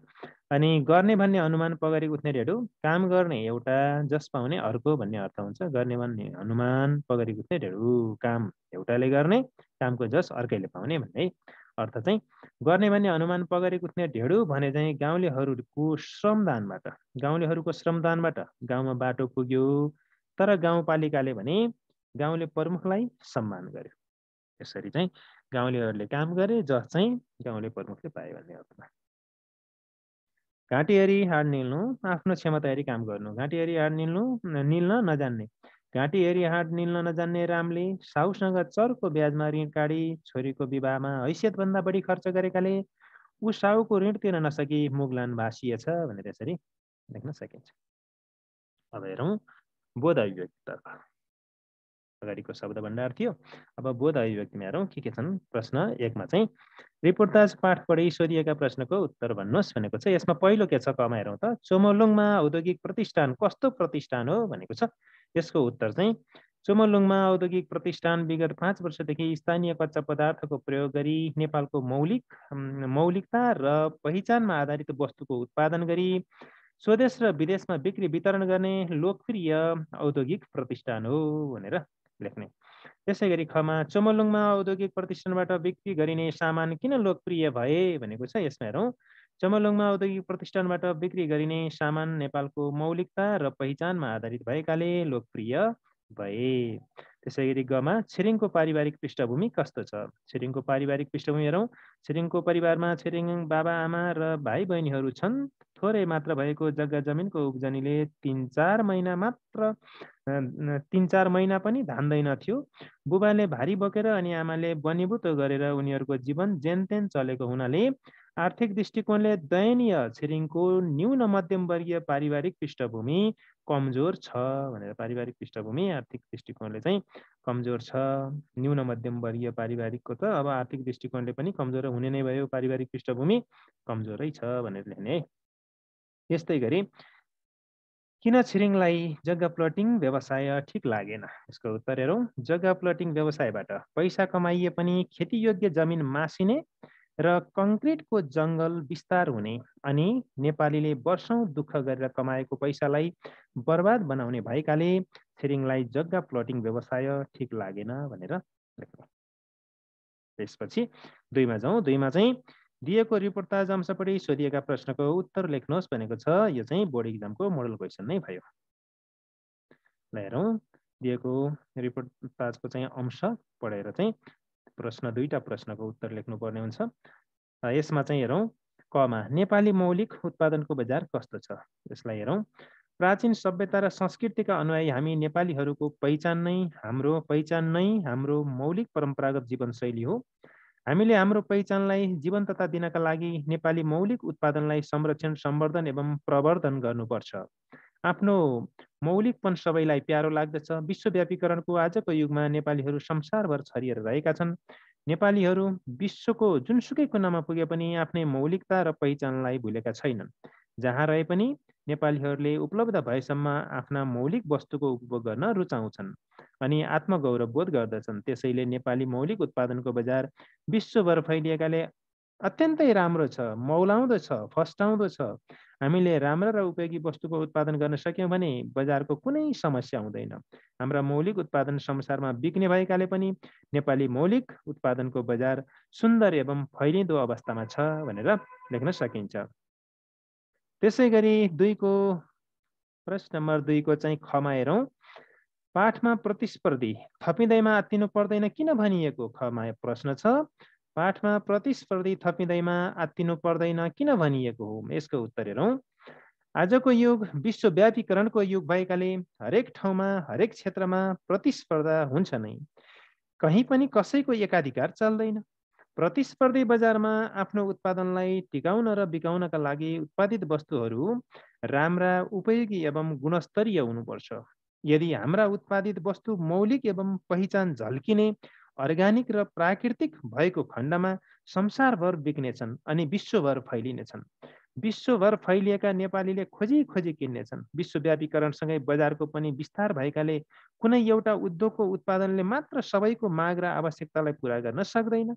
अनि गर्ने भन्ने अनुमान पगरी उठ्ने ढेडु, काम गर्ने एउटा जस पाउने अर्को भन्ने अर्थ हुन्छ। गर्ने भन्ने अनुमान पगरी उठ्ने ढेडु, काम एउटाले गर्ने कामको जस अर्कैले पाउने भन्ने अर्थ चाहिँ। गर्ने भन्ने अनुमान पगरी उठ्ने ढेडु भने चाहिँ गाउँलेहरूको श्रमदानबाट गाउँमा बाटो पुग्यो, तर गाउँपालिकाले भने गाउँले प्रमुखलाई सम्मान गर्यो। यसरी चाहिँ गाउँलेहरूले काम गरे जस चाहिँ गाउँले प्रमुखले पाए भन्ने अर्थमा। घाँटी हेरी हाड निल्नु, आफ्नो क्षमता हेरी काम गर्नु। घाँटी हेरी हाड निल्न नजान्ने, घाँटी हेरी हाड निल्न नजान्ने रामले साहुसँग चर्को ब्याजमा ऋण काढी छोरीको विवाहमा हैसियतभन्दा बढी खर्च गरेकाले ऊ साहुको ऋण तिर्न नसकी मुगलान भासिएछ भनेर यसरी लेख्न सकिन्छ। अब हेरौँ बोध अभिव्यक्तितर्फ। अगाडिको शब्द भण्डार थियो, अब बोध अभिव्यक्तिमा हेरौँ के छन्। प्रश्न 1 मा चाहिँ रिपोर्टाज पाठ पढी सोधिएका प्रश्नको उत्तर भन्नुहोस् भनेको छ। यसमा पहिलो के छ कमा हेरौँ त। चोमोलुङमा औद्योगिक प्रतिष्ठान कस्तो प्रतिष्ठान हो भनेको छ। यसको उत्तर चाहिँ चोमोलुङमा औद्योगिक प्रतिष्ठान विगत 5 वर्षदेखि स्थानीय कच्चा पदार्थको प्रयोग गरी नेपालको मौलिकता र पहिचानमा आधारित वस्तुको उत्पादन गरी स्वदेश र विदेशमा बिक्री वितरण गर्ने लोकप्रिय औद्योगिक प्रतिष्ठान हो भनेर लेख्ने। त्यसै गरी खमा चोमोलुङमा औद्योगिक प्रतिष्ठानबाट बिक्री गरिने सामान किन लोकप्रिय भए भनेको छ। यसमा हेरौँ चोमोलुङमा औद्योगिक प्रतिष्ठानबाट बिक्री गरिने सामान नेपालको मौलिकता र पहिचानमा आधारित भएकाले लोकप्रिय भए। त्यसै गरी गमा छिरिङको पारिवारिक पृष्ठभूमि कस्तो छ। छिरिङको पारिवारिक पृष्ठभूमि हेरौँ। छिरिङको परिवारमा छिरिङ बाबा आमा र भाइ बहिनीहरू छन्। थोरै मात्र भएको जग्गा जमिनको उब्जनीले 3-4 महिना पनि धान्दैनथ्यो। बुबाले भारी बोकेर अनि आमाले बनिबुत गरेर उनीहरूको जीवन जेनतेन चलेको हुनाले आर्थिक दृष्टिकोणले दयनीय छिरिङको न्यून मध्यमवर्गीय पारिवारिक पृष्ठभूमि कमजोर छ भनेर। पारिवारिक पृष्ठभूमि आर्थिक दृष्टिकोणले चाहिँ कमजोर छ। न्यून मध्यमवर्गीय पारिवारिकको त अब आर्थिक दृष्टिकोणले पनि कमजोर हुने नै भयो, पारिवारिक पृष्ठभूमि कमजोरै छ भनेर लेख्ने है। यस्तै गरी किन छिरिङलाई जग्गा प्लटिङ व्यवसाय ठिक लागेन। यसको उत्तर हेरौँ। जग्गा प्लटिङ व्यवसायबाट पैसा कमाइए पनि खेतीयोग्य जमिन मासिने र कङ्क्रिटको जङ्गल विस्तार हुने अनि नेपालीले वर्षौँ दुःख गरेर कमाएको पैसालाई बर्बाद बनाउने भएकाले छिरिङलाई जग्गा प्लटिङ व्यवसाय ठिक लागेन भनेर लेख्ने। त्यसपछि 2 मा जाउँ। 2 मा चाहिँ दिएको रिपोर्टाज अंशपट्टि सोधिएका प्रश्नको उत्तर लेख्नुहोस् भनेको छ। यो चाहिँ बोर्ड इक्जामको मोडल क्वेसन नै भयो। ल हेरौँ। दिएको रिपोर्टाजको चाहिँ अंश पढेर चाहिँ प्रश्न 2टा प्रश्नको उत्तर लेख्नुपर्ने हुन्छ। यसमा चाहिँ हेरौँ। कमा नेपाली मौलिक उत्पादनको बजार कस्तो छ। यसलाई हेरौँ। प्राचीन सभ्यता र संस्कृतिका अनुयायी हामी नेपालीहरूको पहिचान नै हाम्रो मौलिक परम्परागत जीवनशैली हो। हामीले हाम्रो पहिचानलाई जीवन्तता दिनका लागि नेपाली मौलिक उत्पादनलाई संरक्षण, सम्वर्धन एवं प्रवर्धन गर्नुपर्छ। आफ्नो मौलिकपन सबैलाई प्यारो लाग्दछ। विश्वव्यापीकरणको आजको युगमा नेपालीहरू संसारभर छरिएर रहेका छन्। नेपालीहरू विश्वको जुनसुकै कुनामा पुगे पनि आफ्नै मौलिकता र पहिचानलाई भुलेका छैनन्। जहाँ रहे पनि नेपालीहरूले उपलब्ध भएसम्म आफ्ना मौलिक वस्तुको उपभोग गर्न रुचाउँछन् अनि आत्मगौरव बोध गर्दछन्। त्यसैले नेपाली मौलिक उत्पादनको बजार विश्वभर फैलिएकाले अत्यन्तै राम्रो छ, मौलाउँदो छ, फस्टाउँदो छ। हामीले राम्रा र उपयोगी वस्तुको उत्पादन गर्न सक्यौँ भने बजारको कुनै समस्या हुँदैन। हाम्रा मौलिक उत्पादन संसारमा बिक्ने भएकाले पनि नेपाली मौलिक उत्पादनको बजार सुन्दर एवं फैलिँदो अवस्थामा छ भनेर लेख्न सकिन्छ। त्यसै गरी प्रश्न नम्बर 2 को चाहिँ खमा हेरौँ। पाठमा प्रतिस्पर्धी थपिँदैमा आत्तिनु पर्दैन किन भनिएको? खमा प्रश्न छ। पाठमा प्रतिस्पर्धी थपिँदैमा आत्तिनु पर्दैन किन भनिएको हो? यसको उत्तर हेरौँ। आजको युग विश्वव्यापीकरणको युग भएकाले हरेक ठाउँमा हरेक क्षेत्रमा प्रतिस्पर्धा हुन्छ नै। कहीँ पनि कसैको एकाधिकार चल्दैन। प्रतिस्पर्धी बजारमा आफ्नो उत्पादनलाई टिकाउन र बिकाउनका लागि उत्पादित वस्तुहरू राम्रा, उपयोगी एवं गुणस्तरीय हुनुपर्छ। यदि हाम्रा उत्पादित वस्तु मौलिक एवं पहिचान झल्किने, अर्ग्यानिक र प्राकृतिक भएको खण्डमा संसारभर बिक्नेछन् अनि विश्वभर फैलिनेछन्। विश्वभर फैलिएका नेपालीले खोजी खोजी किन्नेछन्। विश्वव्यापीकरणसँगै बजारको पनि विस्तार भएकाले कुनै एउटा उद्योगको उत्पादनले मात्र सबैको माग र आवश्यकतालाई पुरा गर्न सक्दैन।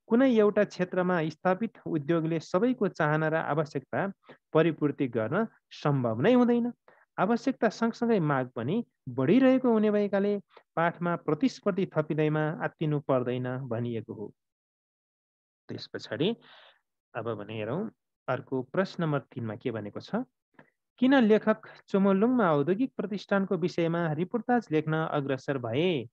कुनै एउटा क्षेत्रमा स्थापित उद्योगले सबैको चाहना र आवश्यकता परिपूर्ति गर्न सम्भव नै हुँदैन। आवश्यकता सँगसँगै माग पनि बढिरहेको हुने भएकाले पाठमा प्रतिस्पर्धी थपिँदैमा आत्तिनु पर्दैन भनिएको हो। त्यस पछाडि अब भने हेरौँ अर्को प्रश्न नम्बर 3 मा के भनेको छ। किन लेखक चोमोलुङमा औद्योगिक प्रतिष्ठानको विषयमा रिपोर्टाज लेख्न अग्रसर भए?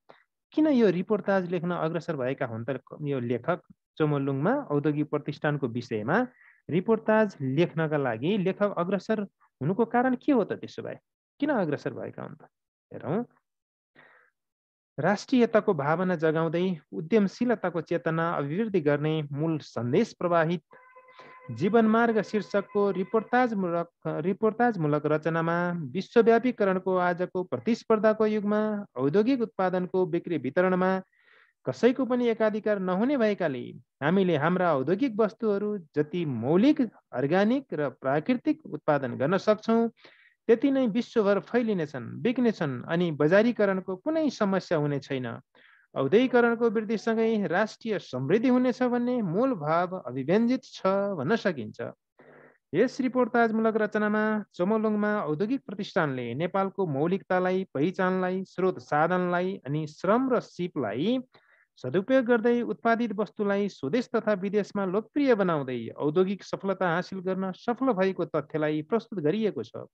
किन यो रिपोर्टाज लेख्न अग्रसर भएका हुन् त यो लेखक? चोमोलुङमा औद्योगिक प्रतिष्ठानको विषयमा रिपोर्टाज लेख्नका लागि लेखक अग्रसर हुनुको कारण के हो त? त्यसो भए किन अग्रसर भएका हुन् त? हेरौँ। राष्ट्रियताको भावना जगाउँदै उद्यमशीलताको चेतना अभिवृद्धि गर्ने मूल सन्देश प्रवाहित जीवनमार्ग शीर्षकको रिपोर्टाजमूलक रचनामा विश्वव्यापीकरणको आजको प्रतिस्पर्धाको युगमा औद्योगिक उत्पादनको बिक्री वितरणमा कसैको पनि एकाधिकार नहुने भएकाले हामीले हाम्रा औद्योगिक वस्तुहरू जति मौलिक, अर्ग्यानिक र प्राकृतिक उत्पादन गर्न सक्छौँ त्यति नै विश्वभर फैलिनेछन्, बिक्नेछन् अनि बजारीकरणको कुनै समस्या हुने छैन। औद्योगिकरणको वृद्धिसँगै राष्ट्रिय समृद्धि हुनेछ भन्ने मूल भाव अभिव्यञ्जित छ भन्न सकिन्छ। यस रिपोर्टाजमूलक रचनामा चोमोलुङमा औद्योगिक प्रतिष्ठानले नेपालको मौलिकतालाई, पहिचानलाई, स्रोत साधनलाई अनि श्रम र सिपलाई सदुपयोग गर्दै उत्पादित वस्तुलाई स्वदेश तथा विदेशमा लोकप्रिय बनाउँदै औद्योगिक सफलता हासिल गर्न सफल भएको तथ्यलाई प्रस्तुत गरिएको छ।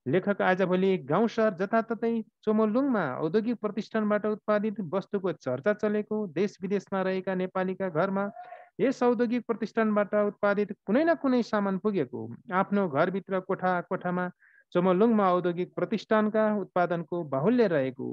लेखक आजभोलि गाउँ सहर जताततै चोमोलुङमा औद्योगिक प्रतिष्ठानबाट उत्पादित वस्तुको चर्चा चलेको, देश विदेशमा रहेका नेपालीका घरमा यस औद्योगिक प्रतिष्ठानबाट उत्पादित कुनै न कुनै सामान पुगेको, आफ्नो घरभित्र कोठा कोठामा चोमोलुङमा औद्योगिक प्रतिष्ठानका उत्पादनको बाहुल्य रहेको,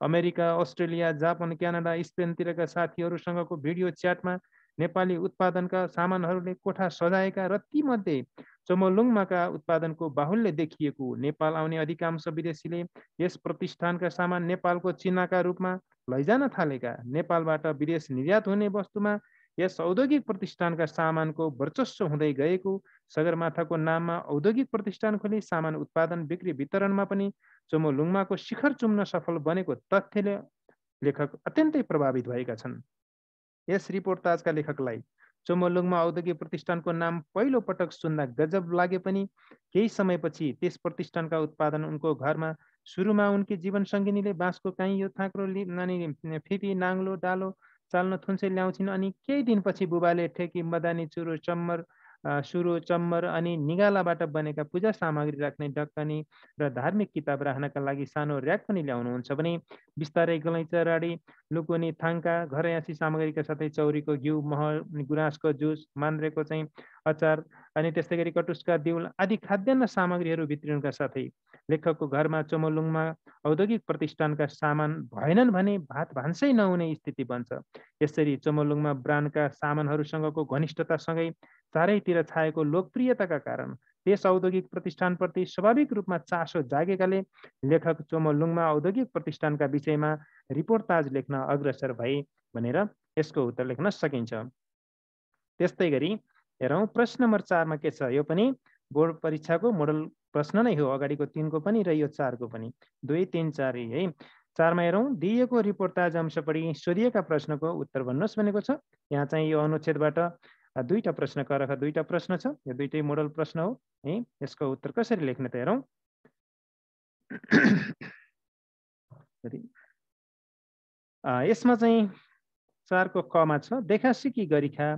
अमेरिका, अस्ट्रेलिया, जापान, क्यानाडा, स्पेनतिरका साथीहरूसँगको भिडियो च्याटमा नेपाली उत्पादनका सामानहरूले कोठा सजाएका र तीमध्ये चोमोलुङमाका उत्पादनको बाहुल्य देखिएको, नेपाल आउने अधिकांश विदेशीले यस प्रतिष्ठानका सामान नेपालको चिनाका रूपमा लैजान थालेका, नेपालबाट विदेश निर्यात हुने वस्तुमा यस औद्योगिक प्रतिष्ठानका सामानको वर्चस्व हुँदै गएको, सगरमाथाको नाममा औद्योगिक प्रतिष्ठान खोली सामान उत्पादन बिक्री वितरणमा पनि चोमोलुङमाको शिखर चुम्न सफल बनेको तथ्यले लेखक अत्यन्तै प्रभावित भएका छन्। यस रिपोर्टाजका लेखकलाई चोमोलुङमा औद्योगिक प्रतिष्ठानको नाम पहिलो पटक सुन्दा गजब लागे पनि केही समयपछि त्यस प्रतिष्ठानका उत्पादन उनको घरमा सुरुमा उनकी जीवन सङ्गिनीले बाँसको काइयो थाँक्रो फिपी नाङ्लो डालो चाल्न थुन्से ल्याउँछिन् अनि केही दिनपछि बुबाले ठेकी मदानी सुरो चम्मर अनि निगालाबाट बनेका पूजा सामग्री राख्ने ढक्कनी र धार्मिक किताब राख्नका लागि सानो र्याक पनि ल्याउनुहुन्छ भने बिस्तारै गलैँचा राडी लुकुनी थाङ्का घरयासी सामग्रीका साथै चौरीको घिउ मह गुराँसको जुस मान्द्रेको चाहिँ अचार अनि त्यस्तै गरी कटुसका दिउल आदि खाद्यान्न सामग्रीहरू भित्रिनुका साथै लेखकको घरमा चोमोलुङमा औद्योगिक प्रतिष्ठानका सामान भएनन् भने भात भान्सै नहुने स्थिति बन्छ। यसरी चोमोलुङमा ब्रान्डका सामानहरूसँगको घनिष्ठतासँगै चारैतिर छाएको लोकप्रियताका कारण त्यस औद्योगिक प्रतिष्ठानप्रति स्वाभाविक रूपमा चासो जागेकाले लेखक चोमोलुङमा औद्योगिक प्रतिष्ठानका विषयमा रिपोर्टाज लेख्न अग्रसर भए भनेर यसको उत्तर लेख्न सकिन्छ। त्यस्तै गरी हेरौँ प्रश्न नम्बर 4 मा के छ। यो पनि बोर्ड परीक्षाको मोडल प्रश्न नै हो, अगाडिको 3 को पनि र यो 4 को पनि, 2, 3, 4 है। 4 मा हेरौँ दिइएको रिपोर्टाज अंश पढी सोधिएका प्रश्नको उत्तर भन्नुहोस् भनेको छ। यहाँ चाहिँ यो अनुच्छेदबाट दुईटा प्रश्न करख दुईटा प्रश्न छ, यो दुईटै मोडल प्रश्न हो है। यसको उत्तर कसरी लेख्ने त हेरौँ। यसमा चाहिँ 4 को क मा छ, देखासिकी गरिखा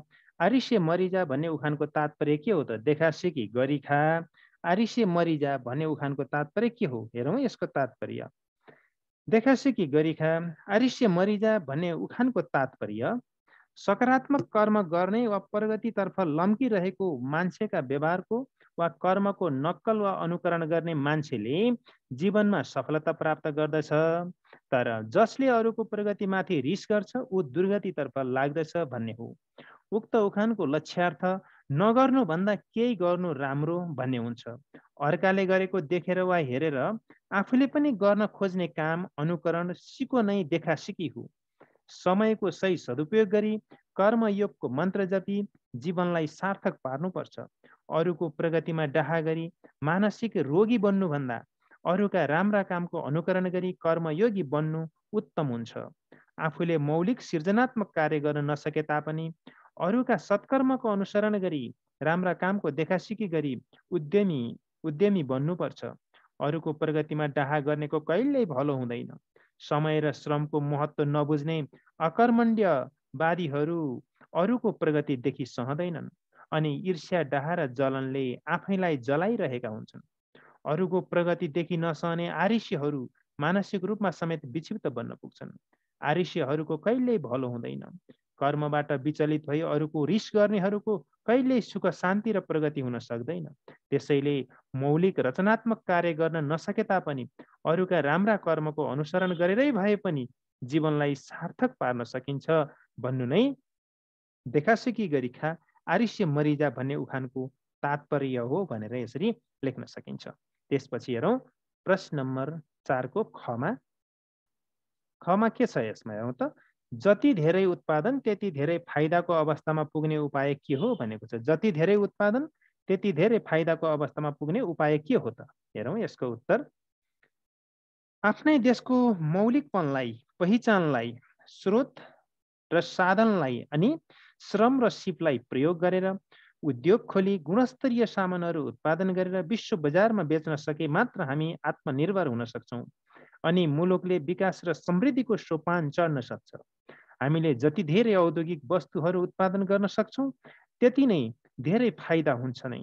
आरिसे मरिजा भन्ने उखानको तात्पर्य के हो त? देखासिकी गरिखा आरिसे मरिजा भन्ने उखानको तात्पर्य के हो? हेरौँ यसको तात्पर्य। देखासिकी गरिखा आरिसे मरिजा भन्ने उखानको तात्पर्य सकारात्मक कर्म गर्ने वा प्रगतितर्फ लम्किरहेको मान्छेका व्यवहारको वा कर्मको नक्कल वा अनुकरण गर्ने मान्छेले जीवनमा सफलता प्राप्त गर्दछ। तर जसले अरूको प्रगतिमाथि रिस गर्छ ऊ दुर्गतितर्फ लाग्दछ भन्ने हो। उक्त उखानको लक्ष्यार्थ नगर्नुभन्दा केही गर्नु राम्रो भन्ने हुन्छ। अर्काले गरेको देखेर वा हेरेर आफूले पनि गर्न खोज्ने काम अनुकरण सिको नै देखासिकी हो। समयको सही सदुपयोग गरी कर्मयोगको मन्त्र जपी जीवनलाई सार्थक पार्नुपर्छ। अरूको प्रगतिमा डाहा गरी मानसिक रोगी बन्नुभन्दा अरूका राम्रा कामको अनुकरण गरी कर्मयोगी बन्नु उत्तम हुन्छ। आफूले मौलिक सृजनात्मक कार्य गर्न नसके तापनि अरूका सत्कर्मको अनुसरण गरी राम्रा कामको देखासिकी गरी उद्यमी बन्नुपर्छ। अरूको प्रगतिमा डाहा गर्नेको कहिल्यै भलो हुँदैन। समय र श्रमको महत्त्व नबुझ्ने अकर्मण्यवादीहरू अरूको प्रगति देखि सहँदैनन् अनि ईर्ष्या डाहा र जलनले आफैलाई जलाइरहेका हुन्छन्। अरूको प्रगति देखि नसहने आरिष्यहरू मानसिक रूपमा समेत विक्षिप्त बन्न पुग्छन्। आरिष्यहरूको कहिल्यै भलो हुँदैन। कर्मबाट विचलित भई अरूको रिस गर्नेहरूको कहिल्यै सुख शान्ति र प्रगति हुन सक्दैन। त्यसैले मौलिक रचनात्मक कार्य गर्न नसके तापनि अरूका राम्रा कर्मको अनुसरण गरेरै भए पनि जीवनलाई सार्थक पार्न सकिन्छ भन्नु नै देखासिकी गरिखा आरिष्य मरिजा भन्ने उखानको तात्पर्य हो भनेर यसरी लेख्न सकिन्छ। त्यसपछि हेरौँ प्रश्न नम्बर 4 को खमा के छ यसमा हेरौँ त। जति धेरै उत्पादन त्यति धेरै फाइदाको अवस्थामा पुग्ने उपाय के हो भनेको छ। जति धेरै उत्पादन त्यति धेरै फाइदाको अवस्थामा पुग्ने उपाय के हो त? हेरौँ यसको उत्तर। आफ्नै देशको मौलिकपनलाई, पहिचानलाई, स्रोत र साधनलाई अनि श्रम र सिपलाई प्रयोग गरेर उद्योग खोली गुणस्तरीय सामानहरू उत्पादन गरेर विश्व बजारमा बेच्न सके मात्र हामी आत्मनिर्भर हुन सक्छौँ अनि मुलुकले विकास र समृद्धिको सोपान चढ्न सक्छ। हामीले जति धेरै औद्योगिक वस्तुहरू उत्पादन गर्न सक्छौँ त्यति नै धेरै फाइदा हुन्छ नै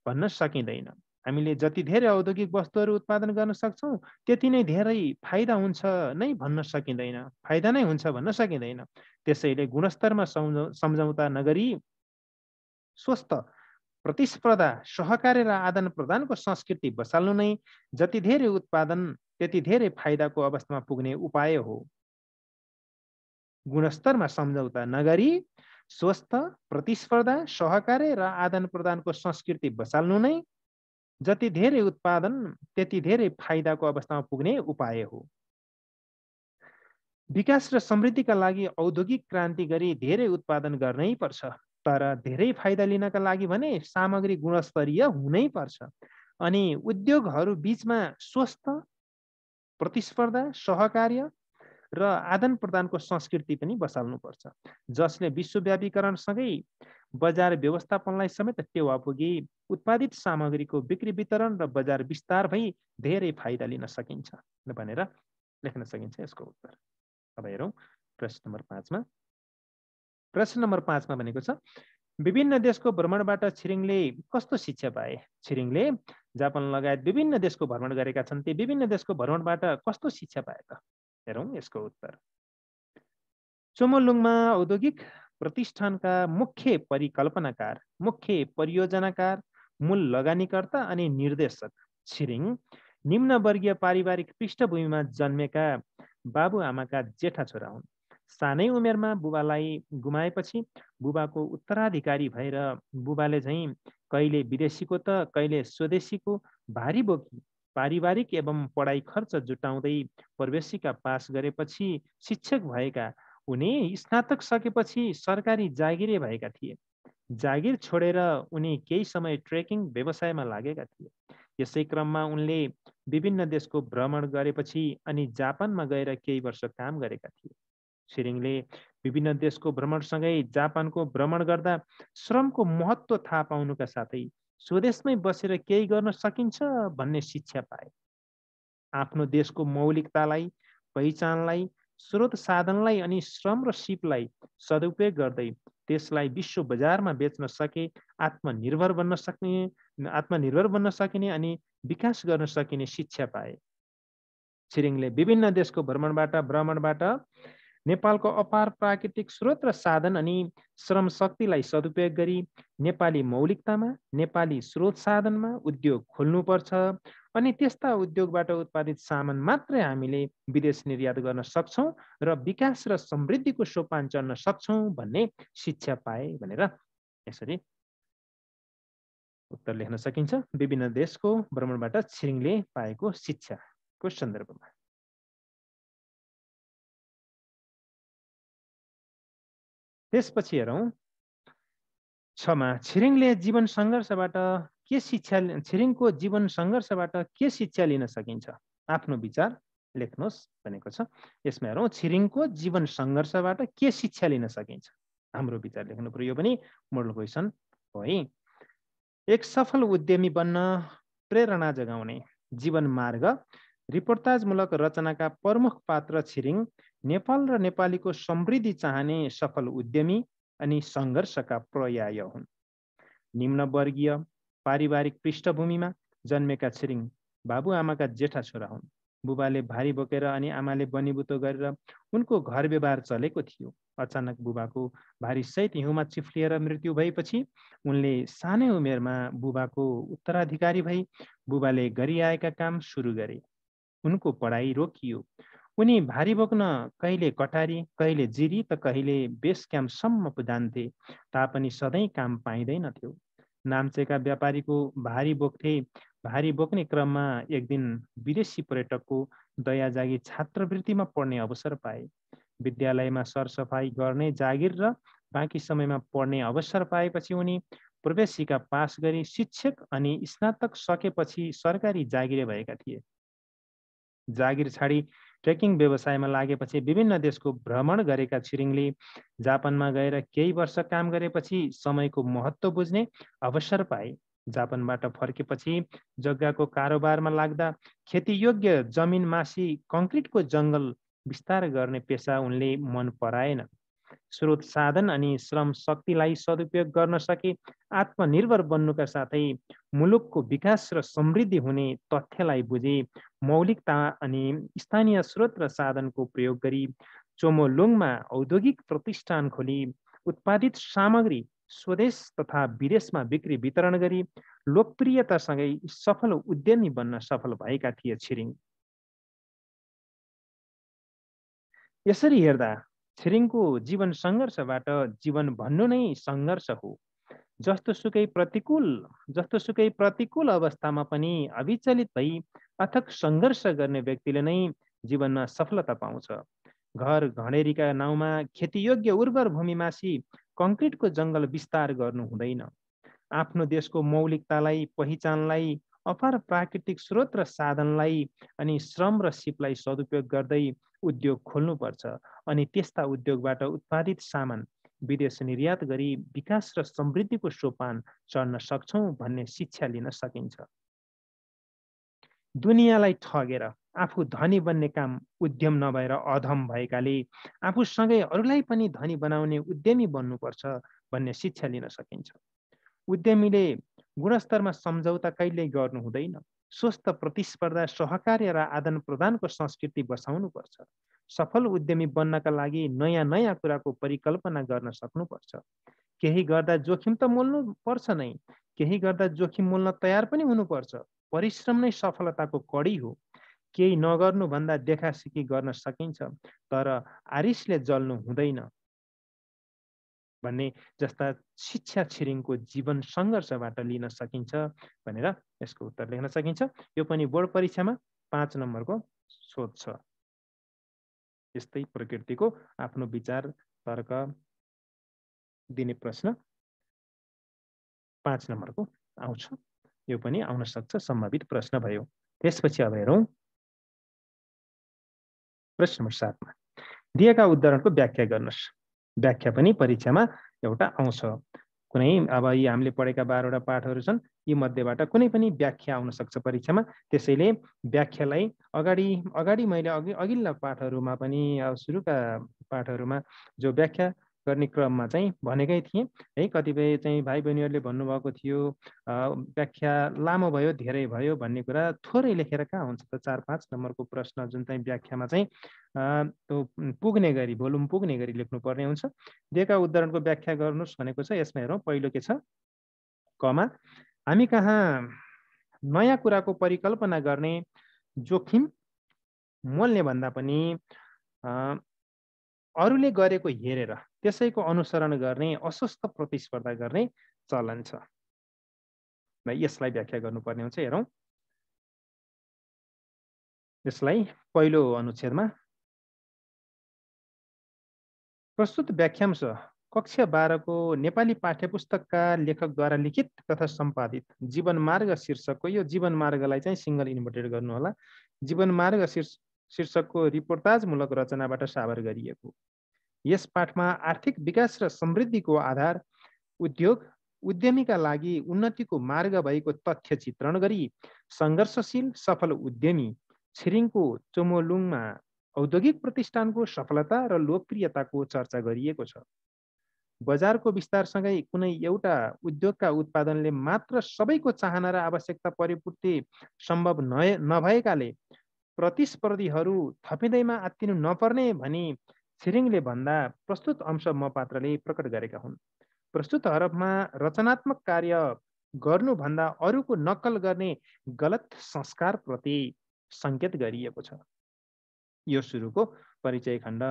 भन्न सकिँदैन। हामीले जति धेरै औद्योगिक वस्तुहरू उत्पादन गर्न सक्छौँ त्यति नै धेरै फाइदा हुन्छ नै भन्न सकिँदैन, फाइदा नै हुन्छ भन्न सकिँदैन। त्यसैले गुणस्तरमा सम्झौता नगरी स्वस्थ प्रतिस्पर्धा, सहकार्य र आदान प्रदानको संस्कृति बसाल्नु नै जति धेरै उत्पादन त्यति धेरै फाइदाको अवस्थामा पुग्ने उपाय हो। गुणस्तरमा सम्झौता नगरी स्वस्थ प्रतिस्पर्धा, सहकार्य र आदान प्रदानको संस्कृति बसाल्नु नै जति धेरै उत्पादन त्यति धेरै फाइदाको अवस्थामा पुग्ने उपाय हो। विकास र समृद्धिका लागि औद्योगिक क्रान्ति गरी धेरै उत्पादन गर्नै पर्छ। तर धेरै फाइदा लिनका लागि भने सामग्री गुणस्तरीय हुनै पर्छ अनि उद्योगहरू बीचमा स्वस्थ प्रतिस्पर्धा, सहकार्य र आदान प्रदानको संस्कृति पनि बसाल्नुपर्छ जसले विश्वव्यापीकरणसँगै बजार व्यवस्थापनलाई समेत टेवा पुगी उत्पादित सामग्रीको बिक्री वितरण र बजार विस्तार भई धेरै फाइदा लिन सकिन्छ भनेर लेख्न सकिन्छ यसको उत्तर। अब हेरौँ प्रश्न नम्बर 5 मा। प्रश्न नम्बर 5 मा भनेको छ विभिन्न देशको भ्रमणबाट छिरिङले कस्तो शिक्षा पाए? छिरिङले जापान लगायत विभिन्न देशको भ्रमण गरेका छन्। ती विभिन्न देशको भ्रमणबाट कस्तो शिक्षा पाए त? हेरौँ यसको उत्तर। चोमोलुङमा औद्योगिक प्रतिष्ठानका मुख्य परिकल्पनाकार, मुख्य परियोजनाकार, मूल लगानीकर्ता अनि निर्देशक छिरिङ निम्नवर्गीय पारिवारिक पृष्ठभूमिमा जन्मेका बाबुआमाका जेठा छोरा हुन्। सानै उमेरमा बुबालाई गुमाएपछि बुबाको उत्तराधिकारी भएर बुबाले झैँ कहिले विदेशीको त कहिले स्वदेशीको भारी बोकी पारिवारिक एवं पढाइ खर्च जुटाउँदै प्रवेशिका पास गरेपछि शिक्षक भएका उनी स्नातक सकेपछि सरकारी जागिरे भएका थिए। जागिर छोडेर उनी केही समय ट्रेकिङ व्यवसायमा लागेका थिए। यसै क्रममा उनले विभिन्न देशको भ्रमण गरेपछि अनि जापानमा गएर केही वर्ष काम गरेका थिए। छिरिङले विभिन्न देशको भ्रमणसँगै जापानको भ्रमण गर्दा श्रमको महत्त्व थाहा पाउनुका साथै स्वदेशमै बसेर केही गर्न सकिन्छ भन्ने शिक्षा पाए। आफ्नो देशको मौलिकतालाई, पहिचानलाई, स्रोत साधनलाई अनि श्रम र सिपलाई सदुपयोग गर्दै त्यसलाई विश्व बजारमा बेच्न सके आत्मनिर्भर बन्न सकिने अनि विकास गर्न सकिने शिक्षा पाए। छिरिङले विभिन्न देशको भ्रमणबाट नेपालको अपार प्राकृतिक स्रोत र साधन अनि श्रम शक्तिलाई सदुपयोग गरी नेपाली मौलिकतामा, नेपाली स्रोत साधनमा उद्योग खोल्नुपर्छ अनि त्यस्ता उद्योगबाट उत्पादित सामान मात्रै हामीले विदेश निर्यात गर्न सक्छौँ र विकास र समृद्धिको सोपान चढ्न सक्छौँ भन्ने शिक्षा पाए भनेर यसरी उत्तर लेख्न सकिन्छ। विभिन्न देशको भ्रमणबाट छिरिङले पाएको शिक्षाको सन्दर्भमा। त्यसपछि हेरौँ 6 मा छिरिङको जीवन सङ्घर्षबाट के शिक्षा लिन सकिन्छ? आफ्नो विचार लेख्नुहोस् भनेको छ। यसमा हेरौँ छिरिङको जीवन सङ्घर्षबाट के शिक्षा लिन सकिन्छ? हाम्रो विचार लेख्नु पर्यो। यो पनि मोडल क्वेसन हो है। एक सफल उद्यमी बन्न प्रेरणा जगाउने जीवन मार्ग रिपोर्टाजमूलक रचनाका प्रमुख पात्र छिरिङ नेपाल र नेपालीको समृद्धि चाहने सफल उद्यमी अनि सङ्घर्षका पर्याय हुन्। निम्नवर्गीय पारिवारिक पृष्ठभूमिमा जन्मेका छिरिङ बाबुआमाका जेठा छोरा हुन्। बुबाले भारी बोकेर अनि आमाले बनिबुतो गरेर उनको घर व्यवहार चलेको थियो। अचानक बुबाको भारी सहित हिउँमा चिफ्लिएर मृत्यु भएपछि उनले सानै उमेरमा बुबाको उत्तराधिकारी भई बुबाले गरिआएका काम सुरु गरे। उनको पढाइ रोकियो। उनी भारी बोक्न कहिले कटारी, कहिले जिरी त कहिले बेस क्याम्पसम्म जान्थे तापनि सधैँ काम पाइँदैनथ्यो। नाम्चेका व्यापारीको भारी बोक्ने क्रममा एक दिन विदेशी पर्यटकको दया जागी छात्रवृत्तिमा पढ्ने अवसर पाए। विद्यालयमा सरसफाई गर्ने जागिर र बाँकी समयमा पढ्ने अवसर पाएपछि उनी प्रवेशिका पास गरी शिक्षक अनि स्नातक सकेपछि सरकारी जागिरे भएका थिए। जागिर छाडी ट्रेकिङ व्यवसायमा लागेपछि विभिन्न देशको भ्रमण गरेका छिरिङले जापानमा गएर केही वर्ष काम गरेपछि समयको महत्त्व बुझ्ने अवसर पाए। जापानबाट फर्केपछि जग्गाको कारोबारमा लाग्दा खेतीयोग्य जमिन मासी कङ्क्रिटको जङ्गल विस्तार गर्ने पेसा उनले मन पराएन। स्रोत साधन अनि श्रम शक्तिलाई सदुपयोग गर्न सके आत्मनिर्भर बन्नुका साथै मुलुकको विकास र समृद्धि हुने तथ्यलाई बुझे मौलिकता अनि स्थानीय स्रोत र साधनको प्रयोग गरी चोमोलुङमा औद्योगिक प्रतिष्ठान खोली उत्पादित सामग्री स्वदेश तथा विदेशमा बिक्री वितरण गरी लोकप्रियतासँगै सफल उद्यमी बन्न सफल भएका थिए छिरिङ। यसरी हेर्दा छिरिङको जीवन सङ्घर्षबाट जीवन भन्नु नै सङ्घर्ष हो। जस्तोसुकै प्रतिकूल अवस्थामा पनि अविचलित भई अथक सङ्घर्ष गर्ने व्यक्तिले नै जीवनमा सफलता पाउँछ। घर घडेरीका नाउँमा खेतीयोग्य उर्वर भूमिमासी कङ्क्रिटको जङ्गल विस्तार गर्नु हुँदैन। आफ्नो देशको मौलिकतालाई, पहिचानलाई, अपार प्राकृतिक स्रोत र साधनलाई अनि श्रम र सिपलाई सदुपयोग गर्दै उद्योग खोल्नुपर्छ अनि त्यस्ता उद्योगबाट उत्पादित सामान विदेश निर्यात गरी विकास र समृद्धिको सोपान चढ्न सक्छौँ भन्ने शिक्षा लिन सकिन्छ। दुनियाँलाई ठगेर आफू धनी बन्ने काम उद्यम नभएर अधम भएकाले आफूसँगै अरूलाई पनि धनी बनाउने उद्यमी बन्नुपर्छ भन्ने शिक्षा लिन सकिन्छ। उद्यमीले गुणस्तरमा सम्झौता कहिल्यै गर्नु हुँदैन। स्वस्थ प्रतिस्पर्धा, सहकार्य र आदान प्रदानको संस्कृति बसाउनुपर्छ। सफल उद्यमी बन्नका लागि नयाँ नयाँ कुराको परिकल्पना गर्न सक्नुपर्छ। केही गर्दा जोखिम त मोल्नु पर्छ नै, केही गर्दा जोखिम मोल्न तयार पनि हुनुपर्छ। परिश्रम नै सफलताको कडी हो। केही नगर्नु भन्दा देखासिकी गर्न सकिन्छ तर आरिसले जल्नु हुँदैन भन्ने जस्ता शिक्षा छिरिङको जीवन सङ्घर्षबाट लिन सकिन्छ भनेर यसको उत्तर लेख्न सकिन्छ। यो पनि बोर्ड परीक्षामा 5 नम्बरको सोध्छ। यस्तै प्रकृतिको आफ्नो विचार तर्क दिने प्रश्न 5 नम्बरको आउँछ। यो पनि आउन सक्छ, सम्भावित प्रश्न भयो। त्यसपछि अब हेरौँ प्रश्न नम्बर 7 मा दिएका उदाहरणको व्याख्या गर्नुहोस्। व्याख्या पनि परीक्षामा एउटा आउँछ। कुनै अब यी हामीले पढेका 12वटा पाठहरू छन्, यी मध्येबाट कुनै पनि व्याख्या आउन सक्छ परीक्षामा। त्यसैले व्याख्यालाई अगाडि अगाडि मैले अघिल्ला पाठहरूमा पनि सुरुका पाठहरूमा जो व्याख्या गर्ने क्रममा चाहिँ भनेकै थिएँ है। कतिपय चाहिँ भाइ बहिनीहरूले भन्नुभएको थियो व्याख्या लामो भयो, धेरै भयो भन्ने कुरा थोरै लेखेर कहाँ हुन्छ त। 4-5 नम्बरको प्रश्न जुन चाहिँ व्याख्यामा चाहिँ त्यो पुग्ने गरी, भोल्युम पुग्ने गरी लेख्नुपर्ने हुन्छ। दिएका उदाहरणको व्याख्या गर्नुहोस् भनेको छ। यसमा हेरौँ, पहिलो के छ, कमा, हामी कहाँ नयाँ कुराको परिकल्पना गर्ने जोखिम मोल्ने भन्दा पनि अरूले गरेको हेरेर त्यसैको अनुसरण गर्ने अस्वस्थ प्रतिस्पर्धा गर्ने चलन छ। यसलाई व्याख्या गर्नुपर्ने हुन्छ। हेरौँ, यसलाई पहिलो अनुच्छेदमा प्रस्तुत व्याख्यांश कक्षा 12को नेपाली पाठ्यपुस्तकका लेखकद्वारा लिखित तथा सम्पादित जीवन मार्ग शीर्षकको, यो जीवन मार्गलाई चाहिँ सिंगल इन्भर्टेड गर्नु होला, जीवन मार्ग शीर्षकको रिपोर्टाजमूलक रचनाबाट साबर गरिएको। यस पाठमा आर्थिक विकास र समृद्धिको आधार उद्योग उद्यमीका लागि उन्नतिको मार्ग भएको तथ्य चित्रण गरी सङ्घर्षशील सफल उद्यमी छिरिङको चोमोलुङमा औद्योगिक प्रतिष्ठानको सफलता र लोकप्रियताको चर्चा गरिएको छ। बजारको विस्तारसँगै कुनै एउटा उद्योगका उत्पादनले मात्र सबैको चाहना र आवश्यकता परिपूर्ति सम्भव नभएकाले प्रतिस्पर्धीहरू थपिँदैमा आत्तिनु नपर्ने भनी छिरिङले भन्दा प्रस्तुत अंश मपात्रले प्रकट गरेका हुन्। प्रस्तुत हरफमा रचनात्मक कार्य गर्नुभन्दा अरूको नक्कल गर्ने गलत संस्कारप्रति सङ्केत गरिएको छ। यो सुरुको परिचय खण्ड,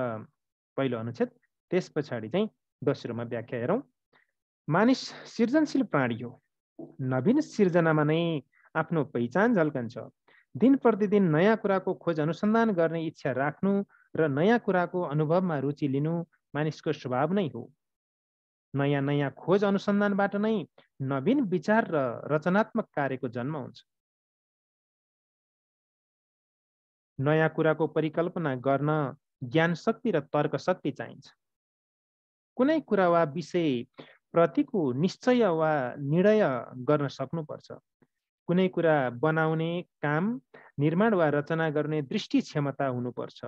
पहिलो अनुच्छेद। त्यस पछाडि चाहिँ दोस्रोमा व्याख्या हेरौँ। मानिस सृजनशील प्राणी हो। नवीन सिर्जनामा नै आफ्नो पहिचान झल्कन्छ। दिन प्रतिदिन नयाँ कुराको खोज अनुसन्धान गर्ने इच्छा राख्नु र नयाँ कुराको अनुभवमा रुचि लिनु मानिसको स्वभाव नै हो। नयाँ नयाँ खोज अनुसन्धानबाट नै नवीन विचार र रचनात्मक कार्यको जन्म हुन्छ। नयाँ कुराको परिकल्पना गर्न ज्ञान शक्ति र तर्क शक्ति चाहिन्छ। कुनै कुरा वा विषय प्रतिको निश्चय वा निर्णय गर्न सक्नुपर्छ। कुनै कुरा बनाउने काम, निर्माण वा रचना गर्ने दृष्टि क्षमता हुनुपर्छ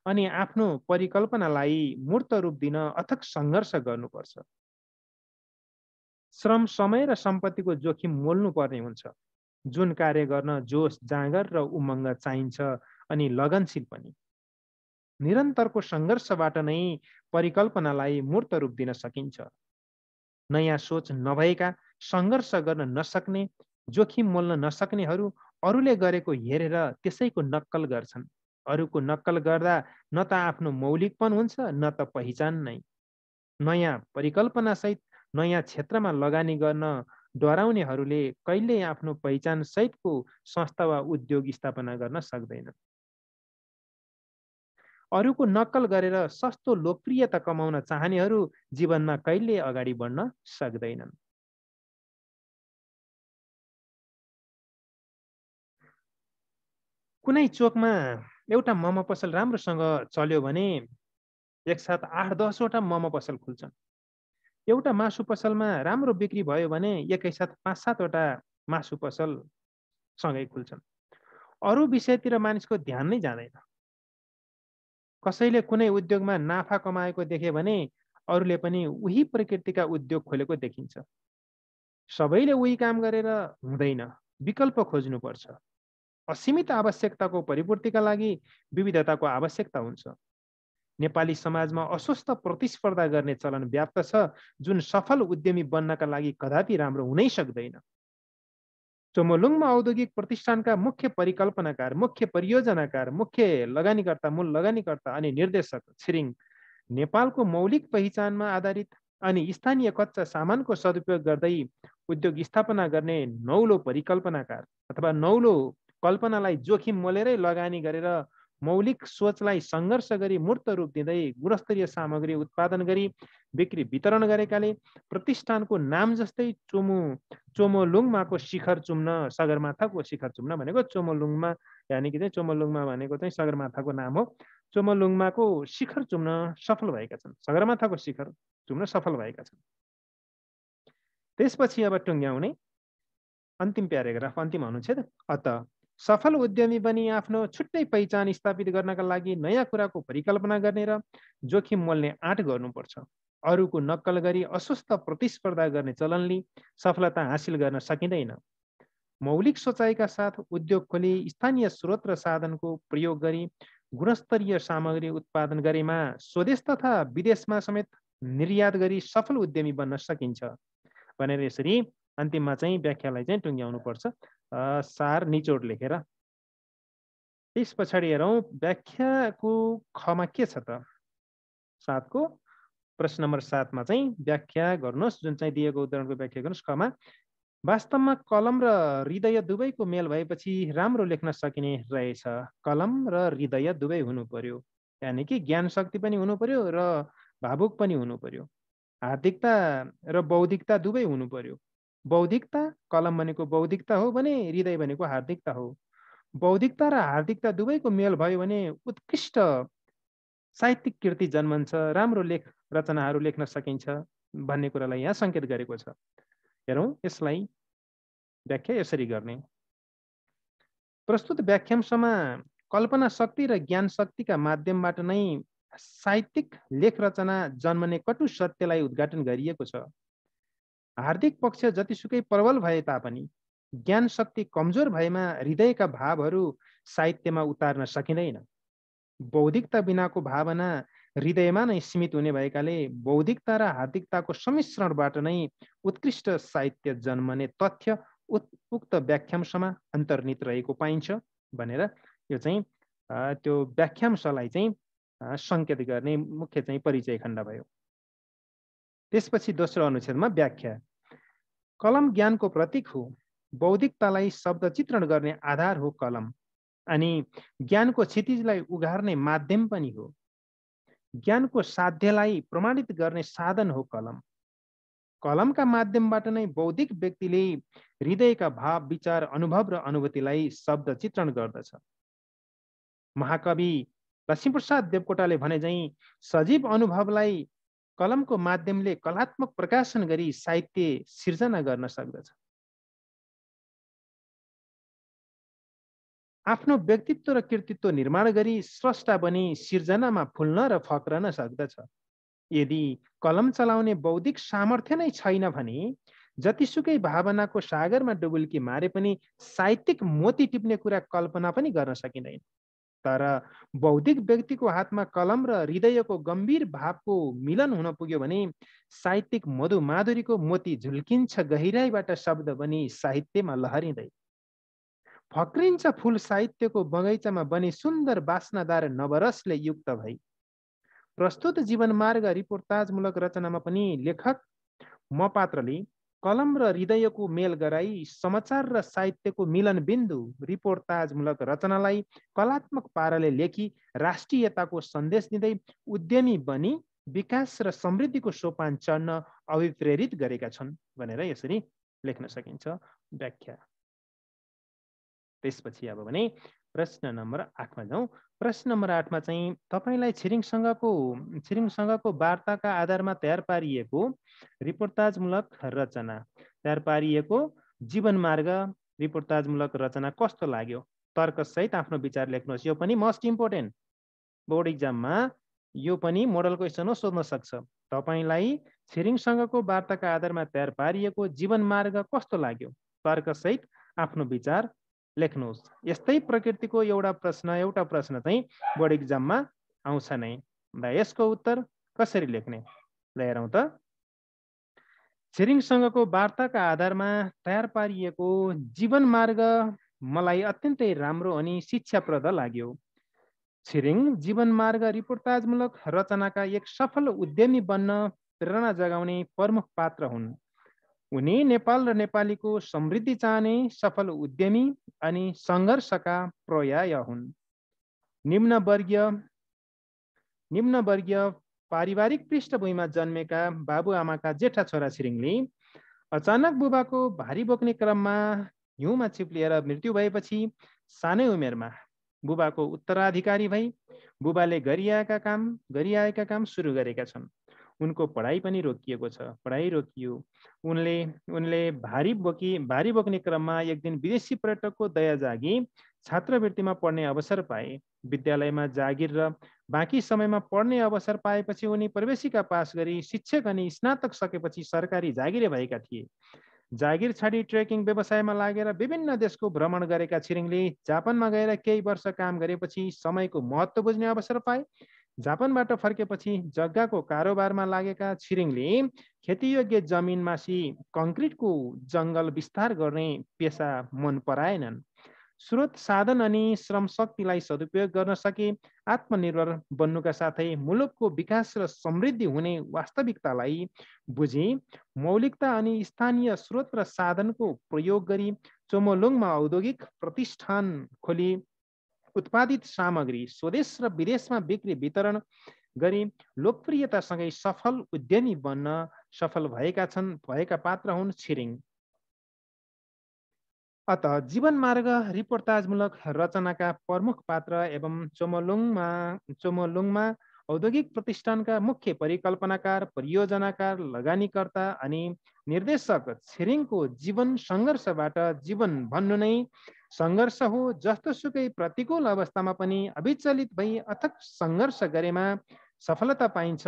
अनि आफ्नो परिकल्पनालाई मूर्त रूप दिन अथक सङ्घर्ष गर्नुपर्छ। श्रम, समय र सम्पत्तिको जोखिम मोल्नु पर्ने हुन्छ। जुन कार्य गर्न जोश, जाँगर र उमङ्ग चाहिन्छ अनि लगनशील पनि। निरन्तरको सङ्घर्षबाट नै परिकल्पनालाई मूर्त रूप दिन सकिन्छ। नयाँ सोच नभएका, सङ्घर्ष गर्न नसक्ने, जोखिम मोल्न नसक्नेहरू अरूले गरेको हेरेर त्यसैको नक्कल गर्छन्। अरूको नक्कल गर्दा न त आफ्नो मौलिकपन हुन्छ न त पहिचान नै। नयाँ परिकल्पनासहित नयाँ क्षेत्रमा लगानी गर्न डराउनेहरूले कहिल्यै आफ्नो पहिचान सहितको संस्था वा उद्योग स्थापना गर्न सक्दैनन्। अरूको नक्कल गरेर सस्तो लोकप्रियता कमाउन चाहनेहरू जीवनमा कहिल्यै अगाडि बढ्न सक्दैनन्। कुनै चोकमा एउटा मोमो पसल राम्रोसँग चल्यो भने एकसाथ 8-10 वटा मोमो पसल खुल्छन्। एउटा मासु पसलमा राम्रो बिक्री भयो भने एकैसाथ 5-7 वटा मासु पसल सँगै खुल्छन्। अरू विषयतिर मानिसको ध्यान नै जाँदैन। कसैले कुनै उद्योगमा नाफा कमाएको देखे भने अरूले पनि उही प्रकृतिका उद्योग खोलेको देखिन्छ। सबैले उही काम गरेर हुँदैन, विकल्प खोज्नुपर्छ। असीमित आवश्यकताको परिपूर्तिका लागि विविधताको आवश्यकता हुन्छ। नेपाली समाजमा अस्वस्थ प्रतिस्पर्धा गर्ने चलन व्याप्त छ, जुन सफल उद्यमी बन्नका लागि कदापि राम्रो हुनै सक्दैन। चोमोलुङमा औद्योगिक प्रतिष्ठानका मुख्य परिकल्पनाकार, मुख्य परियोजनाकार, मुख्य लगानीकर्ता, मूल लगानीकर्ता अनि निर्देशक छिरिङ नेपालको मौलिक पहिचानमा आधारित अनि स्थानीय कच्चा सामानको सदुपयोग गर्दै उद्योग स्थापना गर्ने नौलो परिकल्पनाकार अथवा नौलो कल्पनालाई जोखिम मोलेरै लगानी गरेर मौलिक सोचलाई सङ्घर्ष गरी मूर्त रूप दिँदै गुणस्तरीय सामग्री उत्पादन गरी बिक्री वितरण गरेकाले प्रतिष्ठानको नाम जस्तै चोमोलुङमाको शिखर चुम्न, सगरमाथाको शिखर चुम्न भनेको चोमोलुङमा, यानि कि चाहिँ चोमोलुङमा भनेको चाहिँ सगरमाथाको नाम हो। चोमोलुङमाको शिखर चुम्न सफल भएका छन्। सगरमाथाको शिखर चुम्न सफल भएका छन्। त्यसपछि अब टुङ्ग्याउने अन्तिम प्याराग्राफ, अन्तिम अनुच्छेद। अत सफल उद्यमी बनी आफ्नो छुट्टै पहिचान स्थापित गर्नका लागि नयाँ कुराको परिकल्पना गर्ने र जोखिम मोल्ने आँट गर्नुपर्छ। अरूको नक्कल गरी अस्वस्थ प्रतिस्पर्धा गर्ने चलनले सफलता हासिल गर्न सकिँदैन। मौलिक सोचाइका साथ उद्योग खोली स्थानीय स्रोत र साधनको प्रयोग गरी गुणस्तरीय सामग्री उत्पादन गरेमा स्वदेश तथा विदेशमा समेत निर्यात गरी सफल उद्यमी बन्न सकिन्छ भनेर यसरी अन्तिममा चाहिँ व्याख्यालाई चाहिँ टुङ्ग्याउनु पर्छ, सार निचोड लेखेर। त्यस पछाडि हेरौँ व्याख्याको खमा के छ त। 7को प्रश्न नम्बर 7मा चाहिँ व्याख्या गर्नुहोस्, जुन चाहिँ दिएको उदाहरणको व्याख्या गर्नुहोस्। खमा वास्तवमा कलम र हृदय दुवैको मेल भएपछि राम्रो लेख्न सकिने रहेछ। कलम र हृदय दुवै हुनु पर्यो, यानि कि ज्ञान शक्ति पनि हुनु पर्यो र भावुक पनि हुनु पर्यो। हार्दिकता र बौद्धिकता दुवै हुनु पर्यो। बौद्धिकता, कलम भनेको बौद्धिकता हो भने हृदय भनेको हार्दिकता हो। बौद्धिकता र हार्दिकता दुवैको मेल भयो भने उत्कृष्ट साहित्यिक कृति जन्मन्छ, राम्रो लेख रचनाहरू लेख्न सकिन्छ भन्ने कुरालाई यहाँ सङ्केत गरेको छ। हेरौँ यसलाई व्याख्या यसरी गर्ने। प्रस्तुत व्याख्यांशमा कल्पना शक्ति र ज्ञान शक्तिका माध्यमबाट नै साहित्यिक लेख रचना जन्मने कटु सत्यलाई उद्घाटन गरिएको छ। हार्दिक पक्ष जतिसुकै प्रबल भए तापनि ज्ञान शक्ति कमजोर भएमा हृदयका भावहरू साहित्यमा उतार्न सकिँदैन। बौद्धिकता बिनाको भावना हृदयमा नै सीमित हुने भएकाले बौद्धिकता र हार्दिकताको सम्मिश्रणबाट नै उत्कृष्ट साहित्य जन्मने तथ्य उक्त व्याख्यांशमा अन्तर्निहित रहेको पाइन्छ भनेर यो चाहिँ त्यो व्याख्यांशलाई चाहिँ सङ्केत गर्ने मुख्य चाहिँ परिचय खण्ड भयो। त्यसपछि दोस्रो अनुच्छेदमा व्याख्या। कलम ज्ञानको प्रतीक हो। बौद्धिकतालाई शब्द चित्रण गर्ने आधार हो कलम, अनि ज्ञानको क्षितिजलाई उघार्ने माध्यम पनि हो। ज्ञानको साध्यलाई प्रमाणित गर्ने साधन हो कलम। कलमका माध्यमबाट नै बौद्धिक व्यक्तिले हृदयका भाव, विचार, अनुभव र अनुभूतिलाई शब्द चित्रण गर्दछ। महाकवि लक्ष्मीप्रसाद देवकोटाले भने झैँ सजीव अनुभवलाई कलमको माध्यमले कलात्मक प्रकाशन गरी साहित्य सिर्जना गर्न सक्दछ। आफ्नो व्यक्तित्व र कृतित्व निर्माण गरी स्रष्टा बनी सिर्जनामा फुल्न र फक्रन सक्दछ। यदि कलम चलाउने बौद्धिक सामर्थ्य नै छैन भने जतिसुकै भावनाको सागरमा डुबुल्की मारे पनि साहित्यिक मोती टिप्ने कुरा कल्पना पनि गर्न सकिँदैन। तर बौद्धिक व्यक्तिको हातमा कलम र हृदयको गम्भीर भावको मिलन हुन पुग्यो भने साहित्यिक मधु माधुरीको मोती झुल्किन्छ गहिराईबाट शब्द बनी साहित्यमा लहरिँदै। फक्रिन्छ फूल साहित्यको बगैँचामा बनी सुन्दर बास्नादार नवरसले युक्त भई। प्रस्तुत जीवन मार्ग रिपोर्टाजमूलक रचनामा पनि लेखक मपात्रले कलम र हृदयको मेल गराई समाचार र साहित्यको मिलन बिन्दु रिपोर्टाजमूलक रचनालाई कलात्मक पाराले लेखी राष्ट्रियताको सन्देश दिँदै उद्यमी बनी विकास र समृद्धिको सोपान चढ्न अभिप्रेरित गरेका छन् भनेर यसरी लेख्न सकिन्छ व्याख्या। त्यसपछि अब भने प्रश्न नम्बर 8मा जाउँ। प्रश्न नम्बर 8मा चाहिँ तपाईलाई छिरिङसँगको वार्ताका आधारमा तयार पारिएको रिपोर्टाजमूलक रचना, तयार पारिएको जीवन मार्ग रिपोर्टाजमूलक रचना कस्तो लाग्यो? तर्कसहित आफ्नो विचार लेख्नुहोस्। यो पनि मोस्ट इम्पोर्टेन्ट, बोर्ड इक्जाममा यो पनि मोडल क्वेसन हो, सोध्न सक्छ। तपाईलाई छिरिङसँगको वार्ताका आधारमा तयार पारिएको जीवन मार्ग कस्तो लाग्यो? तर्कसहित आफ्नो विचार लेख्नुहोस्। यस्तै प्रकृतिको एउटा प्रश्न चाहिँ बोर्ड इक्जाममा आउँछ नै। यसको उत्तर कसरी लेख्ने? ल हेरौँ त। छिरिङसँगको वार्ताका आधारमा तयार पारिएको जीवन मार्ग मलाई अत्यन्तै राम्रो अनि शिक्षाप्रद लाग्यो। छिरिङ जीवन मार्ग रिपोर्टाजमूलक रचनाका एक सफल उद्यमी बन्न प्रेरणा जगाउने प्रमुख पात्र हुन्। उनी नेपाल र नेपालीको समृद्धि चाहने सफल उद्यमी अनि सङ्घर्षका पर्याय हुन्। निम्नवर्गीय पारिवारिक पृष्ठभूमिमा जन्मेका बाबुआमाका जेठा छोरा छिरिङले अचानक बुबाको भारी बोक्ने क्रममा हिउँमा चिप्लिएर मृत्यु भएपछि सानै उमेरमा बुबाको उत्तराधिकारी भई बुबाले गरिआएका काम सुरु गरेका छन्। उनको पढाइ पनि रोकिएको छ, पढाइ रोकियो। उनले उनले भारी बोक्ने क्रममा एक दिन विदेशी पर्यटकको दया जागी छात्रवृत्तिमा पढ्ने अवसर पाए। विद्यालयमा जागिर र बाँकी समयमा पढ्ने अवसर पाएपछि उनी प्रवेशिका पास गरी शिक्षक अनि स्नातक सकेपछि सरकारी जागिरे भएका थिए। जागिर छाडी ट्रेकिङ व्यवसायमा लागेर विभिन्न देशको भ्रमण गरेका छिरिङले जापानमा गएर केही वर्ष काम गरेपछि समयको महत्त्व बुझ्ने अवसर पाए। जापानबाट फर्केपछि जग्गाको कारोबारमा लागेका छिरिङले खेतीयोग्य जमिन मासी कङ्क्रिटको जङ्गल विस्तार गर्ने पेसा मन पराएनन्। स्रोत साधन अनि श्रम शक्तिलाई सदुपयोग गर्न सके आत्मनिर्भर बन्नुका साथै मुलुकको विकास र समृद्धि हुने वास्तविकतालाई बुझी मौलिकता अनि स्थानीय स्रोत र साधनको प्रयोग गरी चोमोलुङमा औद्योगिक प्रतिष्ठान खोली उत्पादित सामग्री स्वदेश र विदेशमा बिक्री वितरण गरी लोकप्रियतासँगै सफल उद्यमी बन्न सफल भएका पात्र हुन् छिरिङ। अत जीवन मार्ग रिपोर्टाजमूलक रचनाका प्रमुख पात्र एवं चोमोलुङमा औद्योगिक प्रतिष्ठानका मुख्य परिकल्पनाकार, परियोजनाकार, लगानीकर्ता अनि निर्देशक छिरिङको जीवन सङ्घर्षबाट जीवन भन्नु नै सङ्घर्ष हो। जस्तोसुकै प्रतिकूल अवस्थामा पनि अविचलित भई अथक सङ्घर्ष गरेमा सफलता पाइन्छ।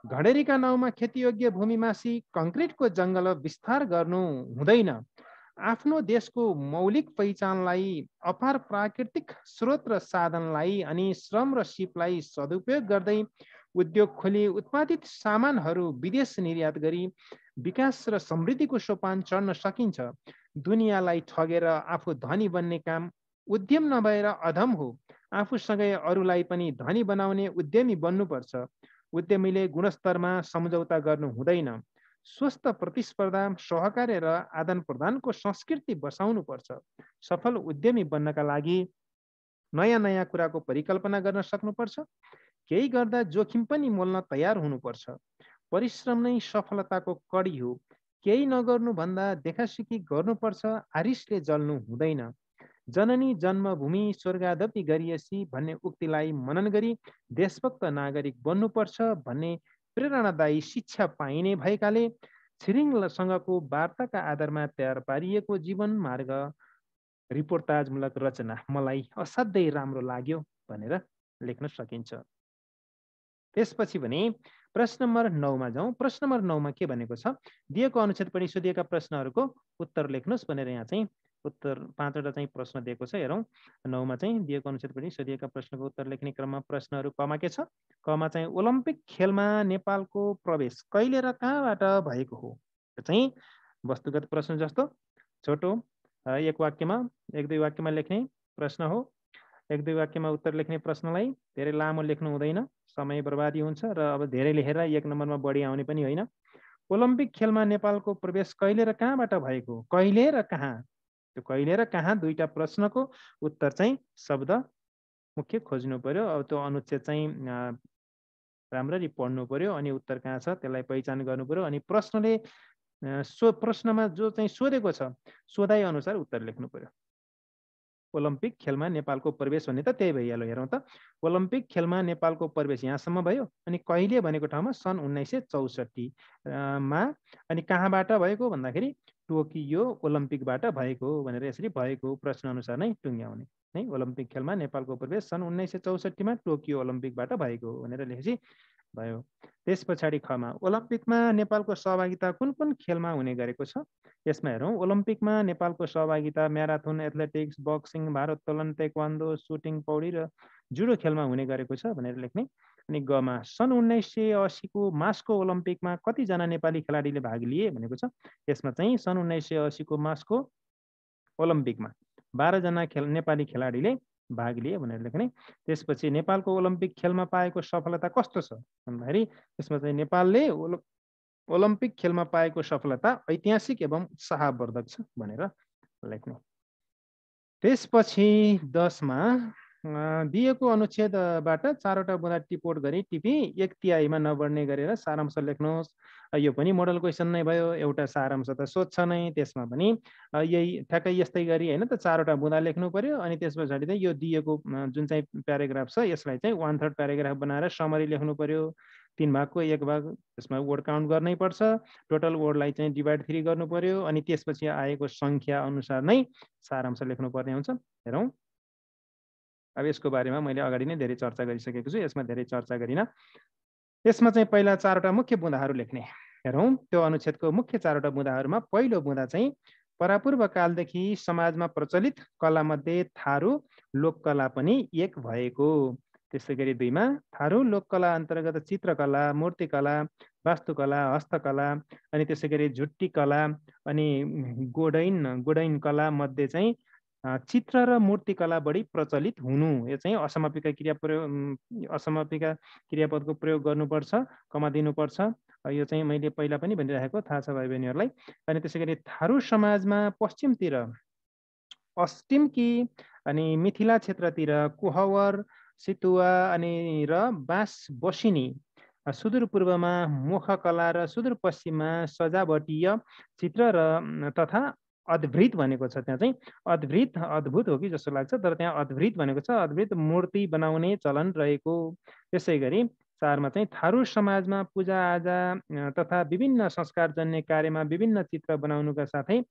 घडेरीका नाउँमा खेतीयोग्य भूमिमासी कङ्क्रिटको जङ्गल विस्तार गर्नु हुँदैन। आफ्नो देशको मौलिक पहिचानलाई, अपार प्राकृतिक स्रोत र साधनलाई अनि श्रम र सिपलाई सदुपयोग गर्दै उद्योग खोली उत्पादित सामानहरू विदेश निर्यात गरी विकास र समृद्धिको सोपान चढ्न सकिन्छ। दुनियाँलाई ठगेर आफू धनी बन्ने काम उद्यम नभएर अधम हो। आफूसँगै अरूलाई पनि धनी बनाउने उद्यमी बन्नुपर्छ। उद्यमीले गुणस्तरमा सम्झौता गर्नु हुँदैन। स्वस्थ प्रतिस्पर्धा, सहकार्य र आदान प्रदानको संस्कृति बसाउनुपर्छ। सफल उद्यमी बन्नका लागि नयाँ नयाँ कुराको परिकल्पना गर्न सक्नुपर्छ। केही गर्दा जोखिम पनि मोल्न तयार हुनुपर्छ। परिश्रम नै सफलताको कडी हो। केही नगर्नु भन्दा देखासेखी गर्नुपर्छ। आरिसले जल्नु हुँदैन। जननी जन्मभूमि स्वर्गादपि गरिएसी भन्ने उक्तिलाई मनन गरी देशभक्त नागरिक बन्नुपर्छ भन्ने प्रेरणादायी शिक्षा पाइने भएकाले छिरिङसँगको वार्ताका आधारमा तयार पारिएको जीवन मार्ग रिपोर्टाजमूलक रचना मलाई असाध्यै राम्रो लाग्यो भनेर लेख्न सकिन्छ। त्यसपछि भने प्रश्न नम्बर 9 मा जाउँ। प्रश्न नम्बर 9 मा के भनेको छ, दिएको अनुच्छेद पढी सोधिएका प्रश्नहरूको उत्तर लेख्नुहोस् भनेर यहाँ चाहिँ उत्तर 5 वटा चाहिँ प्रश्न दिएको छ। हेरौँ 9 मा चाहिँ दिएको अनुच्छेद पढी सोधिएका प्रश्नको उत्तर लेख्ने क्रममा प्रश्नहरू कमा के छ, कमा चाहिँ ओलम्पिक खेलमा नेपालको प्रवेश कहिले र कहाँबाट भएको हो। यो चाहिँ वस्तुगत प्रश्न जस्तो छोटो एक वाक्यमा एक दुई वाक्यमा लेख्ने प्रश्न हो। एक दुई वाक्यमा उत्तर लेख्ने प्रश्नलाई धेरै लामो लेख्नु हुँदैन, समय बर्बादी हुन्छ र अब धेरै लेखेर एक नम्बरमा बढी आउने पनि होइन। ओलम्पिक खेलमा नेपालको प्रवेश कहिले र कहाँबाट भएको, कहिले र कहाँ, त्यो कहिले र कहाँ दुईटा प्रश्नको उत्तर चाहिँ शब्द मुख्य खोज्नु पर्यो। अब त्यो अनुच्छेद चाहिँ राम्ररी पढ्नु पर्यो अनि उत्तर कहाँ छ त्यसलाई पहिचान गर्नु पर्यो अनि प्रश्नले प्रश्नमा जो चाहिँ सोधेको छ सोधाइ अनुसार उत्तर लेख्नु पर्यो। ओलम्पिक खेलमा नेपालको प्रवेश भन्ने त त्यही भइहाल्यो। हेरौँ त, ओलम्पिक खेलमा नेपालको प्रवेश यहाँसम्म भयो अनि कहिले भनेको ठाउँमा सन् 1964 मा अनि कहाँबाट भएको भन्दाखेरि टोकियो ओलम्पिकबाट भएको भनेर यसरी भएको प्रश्न अनुसार नै टुङ्ग्याउने है। ओलम्पिक खेलमा नेपालको प्रवेश सन् 1964 मा टोकियो ओलम्पिकबाट भएको भनेर लेखेपछि भयो। त्यस पछाडि खमा ओलम्पिकमा नेपालको सहभागिता कुन कुन खेलमा हुने गरेको छ। यसमा हेरौँ, ओलम्पिकमा नेपालको सहभागिता म्याराथन, एथलेटिक्स, बक्सिङ, भारोत्तोलन, ताइक्वान्डो, सुटिङ, पौडी र जुडो खेलमा हुने गरेको छ भनेर लेख्ने। अनि गमा सन् 1980 को मास्को ओलम्पिकमा कतिजना नेपाली खेलाडीले भाग लिए भनेको छ। यसमा चाहिँ सन् 1980 को मास्को ओलम्पिकमा 12 जना नेपाली खेलाडीले भाग लिए भनेर लेख्ने। त्यसपछि नेपालको ओलम्पिक खेलमा पाएको सफलता कस्तो छ भन्दाखेरि यसमा चाहिँ नेपालले ओलम्पिक खेलमा पाएको सफलता ऐतिहासिक एवं उत्साहवर्धक छ भनेर लेख्ने। त्यसपछि 10 मा दिएको अनुच्छेदबाट 4 वटा बुँदा टिपोट गरी टिपी 1/3 नबढ्ने गरेर सारांश लेख्नुहोस्। यो पनि मोडल क्वेसन नै भयो, एउटा सारांश त सोध्छ नै, त्यसमा पनि यही ठ्याक्कै यस्तै गरी होइन त 4वटा बुँदा लेख्नु पर्यो। अनि त्यस पछाडि चाहिँ यो दिएको जुन चाहिँ प्याराग्राफ छ यसलाई चाहिँ 1/3 प्याराग्राफ बनाएर समरी लेख्नु पर्यो। 3 भागको 1 भाग त्यसमा वर्ड काउन्ट गर्नै पर्छ, टोटल वर्डलाई चाहिँ डिभाइड 3 गर्नु पर्यो, अनि त्यसपछि आएको सङ्ख्या अनुसार नै सारांश लेख्नु पर्ने हुन्छ। हेरौँ, अब यसको बारेमा मैले अगाडि नै धेरै चर्चा गरिसकेको छु, यसमा धेरै चर्चा गरिन। यसमा चाहिँ पहिला 4वटा मुख्य बुँदाहरू लेख्ने। हेरौँ, त्यो अनुच्छेदको मुख्य 4वटा बुँदाहरूमा पहिलो बुँदा चाहिँ परापूर्व कालदेखि समाजमा प्रचलित कलामध्ये थारू लोककला पनि एक भएको। त्यसै गरी 2मा थारू लोककला अन्तर्गत चित्रकला, मूर्तिकला, वास्तुकला, हस्तकला, अनि त्यसै गरी झुट्टी कला अनि गोडैन कला मध्ये चाहिँ चित्र र मूर्तिकला बढी प्रचलित हुनु। यो चाहिँ असमापिका क्रियापदको प्रयोग गर्नुपर्छ, कमा दिनुपर्छ। यो चाहिँ मैले पहिला पनि भनिरहेको थाहा छ भाइ बहिनीहरूलाई। अनि त्यसै गरी थारू समाजमा पश्चिमतिर अस्टिम्की अनि मिथिला क्षेत्रतिर कुहवर, सितुवा अनि र बाँस बसिनी, सुदूरपूर्वमा मुखकला र सुदूरपश्चिममा सजावटीय चित्र र तथा अद्भृत भनेको छ। त्यहाँ चाहिँ अद्भृत अद्भुत हो कि जस्तो लाग्छ, तर त्यहाँ अद्भृत भनेको छ, अद्भृत मूर्ति बनाउने चलन रहेको। त्यसै गरी 4मा चाहिँ थारू समाजमा पूजाआजा तथा विभिन्न संस्कारजन्य कार्यमा विभिन्न चित्र बनाउनुका साथै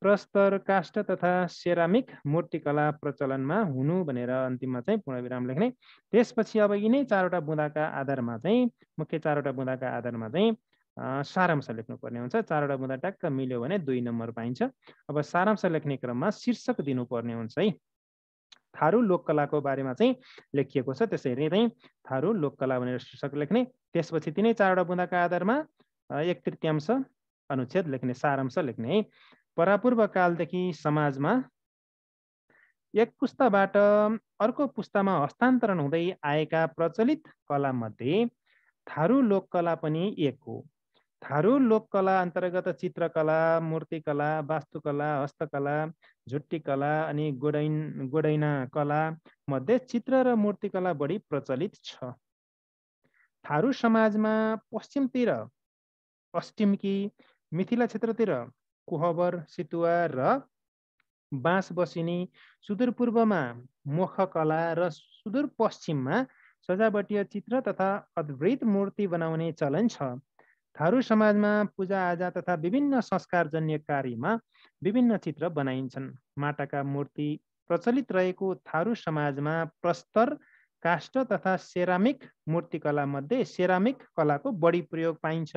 प्रस्तर, काष्ठ तथा सेरामिक मूर्तिकला प्रचलनमा हुनु भनेर अन्तिममा चाहिँ पूर्णविराम लेख्ने। त्यसपछि अब यिनै 4वटा बुँदाका आधारमा चाहिँ मुख्य 4वटा बुँदाका आधारमा चाहिँ सारांश लेख्नुपर्ने हुन्छ। 4वटा बुँदा ट्याक्क मिल्यो भने 2 नम्बर पाइन्छ। अब सारांश लेख्ने क्रममा शीर्षक दिनुपर्ने हुन्छ है। थारू लोककलाको बारेमा चाहिँ लेखिएको छ, त्यसैले चाहिँ थारू लोककला भनेर शीर्षक लेख्ने। त्यसपछि तिनै 4वटा बुँदाका आधारमा 1/3 अनुच्छेद लेख्ने, सारांश लेख्ने है। परापूर्व कालदेखि समाजमा एक पुस्ताबाट अर्को पुस्तामा हस्तान्तरण हुँदै आएका प्रचलित कलामध्ये थारू लोककला पनि एक हो। थारू लोककला अन्तर्गत चित्रकला, मूर्तिकला, वास्तुकला, हस्तकला, झुट्टी कला अनि गोडैना कला मध्ये चित्र र मूर्तिकला बढी प्रचलित छ। थारू समाजमा पश्चिमतिर अस्टिम्की, मिथिला क्षेत्रतिर कुहवर, सितुवा र बाँस बसिनी, सुदूरपूर्वमा मुखकला र सुदूरपश्चिममा सजावटीय चित्र तथा अद्भुत मूर्ति बनाउने चलन छ। थारू समाजमा पूजाआजा तथा विभिन्न संस्कारजन्य कार्यमा विभिन्न चित्र बनाइन्छन्। माटाका मूर्ति प्रचलित रहेको थारू समाजमा प्रस्तर, काष्ठ तथा सेरामिक मूर्तिकला मध्ये सेरामिक कलाको बढी प्रयोग पाइन्छ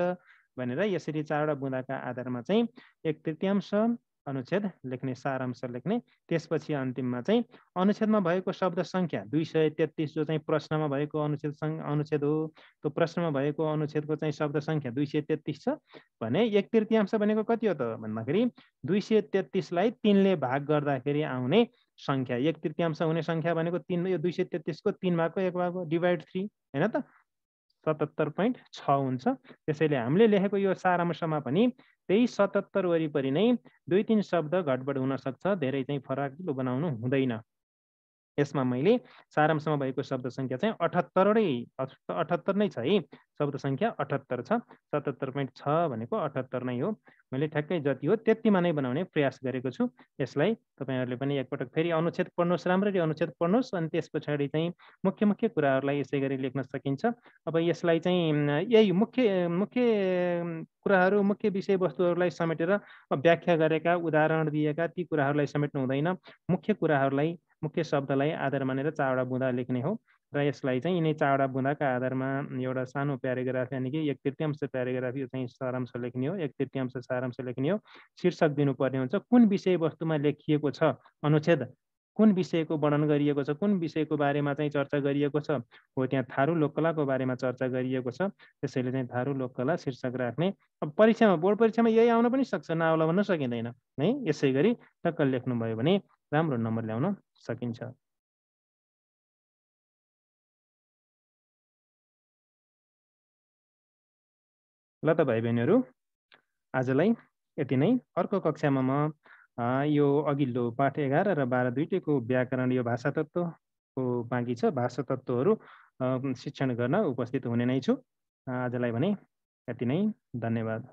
भनेर यसरी 4वटा बुँदाका आधारमा चाहिँ 1/3 अनुच्छेद लेख्ने, सारांश लेख्ने। त्यसपछि अन्तिममा चाहिँ अनुच्छेदमा भएको शब्द सङ्ख्या 233 जो चाहिँ प्रश्नमा भएको अनुच्छेद हो, त्यो प्रश्नमा भएको अनुच्छेदको चाहिँ शब्द सङ्ख्या 233 छ भने 1/3 भनेको कति हो त भन्दाखेरि 233लाई 3ले भाग गर्दाखेरि आउने सङ्ख्या, 1/3 हुने सङ्ख्या भनेको 3, यो 233 को 3 भागको 1 भाग हो, डिभाइड 3 होइन त 77.6 हुन्छ। त्यसैले हामीले लेखेको यो सारांशमा पनि त्यही 77 वरिपरि नै 2-3 शब्द घटबड हुन सक्छ, धेरै चाहिँ फराकिलो बनाउनु हुँदैन। यसमा मैले सारांशमा भएको शब्द सङ्ख्या चाहिँ 78 नै छ है, शब्द सङ्ख्या 78 छ। 77.6 भनेको 78 नै हो। मैले ठ्याक्कै जति हो त्यतिमा नै बनाउने प्रयास गरेको छु। यसलाई तपाईँहरूले पनि एकपटक फेरि अनुच्छेद पढ्नुहोस्, राम्ररी अनुच्छेद पढ्नुहोस्, अनि त्यस पछाडि चाहिँ मुख्य मुख्य कुराहरूलाई यसै गरी लेख्न सकिन्छ। अब यसलाई चाहिँ यही मुख्य कुराहरू, मुख्य विषयवस्तुहरूलाई समेटेर व्याख्या गरेका, उदाहरण दिएका ती कुराहरूलाई समेट्नु हुँदैन। मुख्य कुराहरूलाई, मुख्य शब्दलाई आधार मानेर 4वटा बुँदा लेख्ने हो र यसलाई चाहिँ यिनै 4वटा बुँदाका आधारमा एउटा सानो प्याराग्राफ यानि कि 1/3 प्याराग्राफ यो चाहिँ सारांश लेख्ने हो, 1/3 सारांश लेख्ने हो। शीर्षक दिनुपर्ने हुन्छ, कुन विषयवस्तुमा लेखिएको छ अनुच्छेद, कुन विषयको वर्णन गरिएको छ, कुन विषयको बारेमा चाहिँ चर्चा गरिएको छ, हो त्यहाँ थारू लोककलाको बारेमा चर्चा गरिएको छ। त्यसैले चाहिँ थारू लोककला शीर्षक राख्ने। अब परीक्षामा, बोर्ड परीक्षामा यही आउन पनि सक्छ, नआउला भन्न सकिँदैन है। यसै गरी टक्क लेख्नुभयो भने राम्रो नम्बर ल्याउन सकिन्छ। ल त भाइ बहिनीहरू, आजलाई यति नै। अर्को कक्षामा म यो अघिल्लो पाठ 11 र 12 दुईटैको व्याकरण, यो भाषा तत्त्वको बाँकी छ, भाषा तत्त्वहरू शिक्षण गर्न उपस्थित हुने नै छु। आजलाई भने यति नै, धन्यवाद।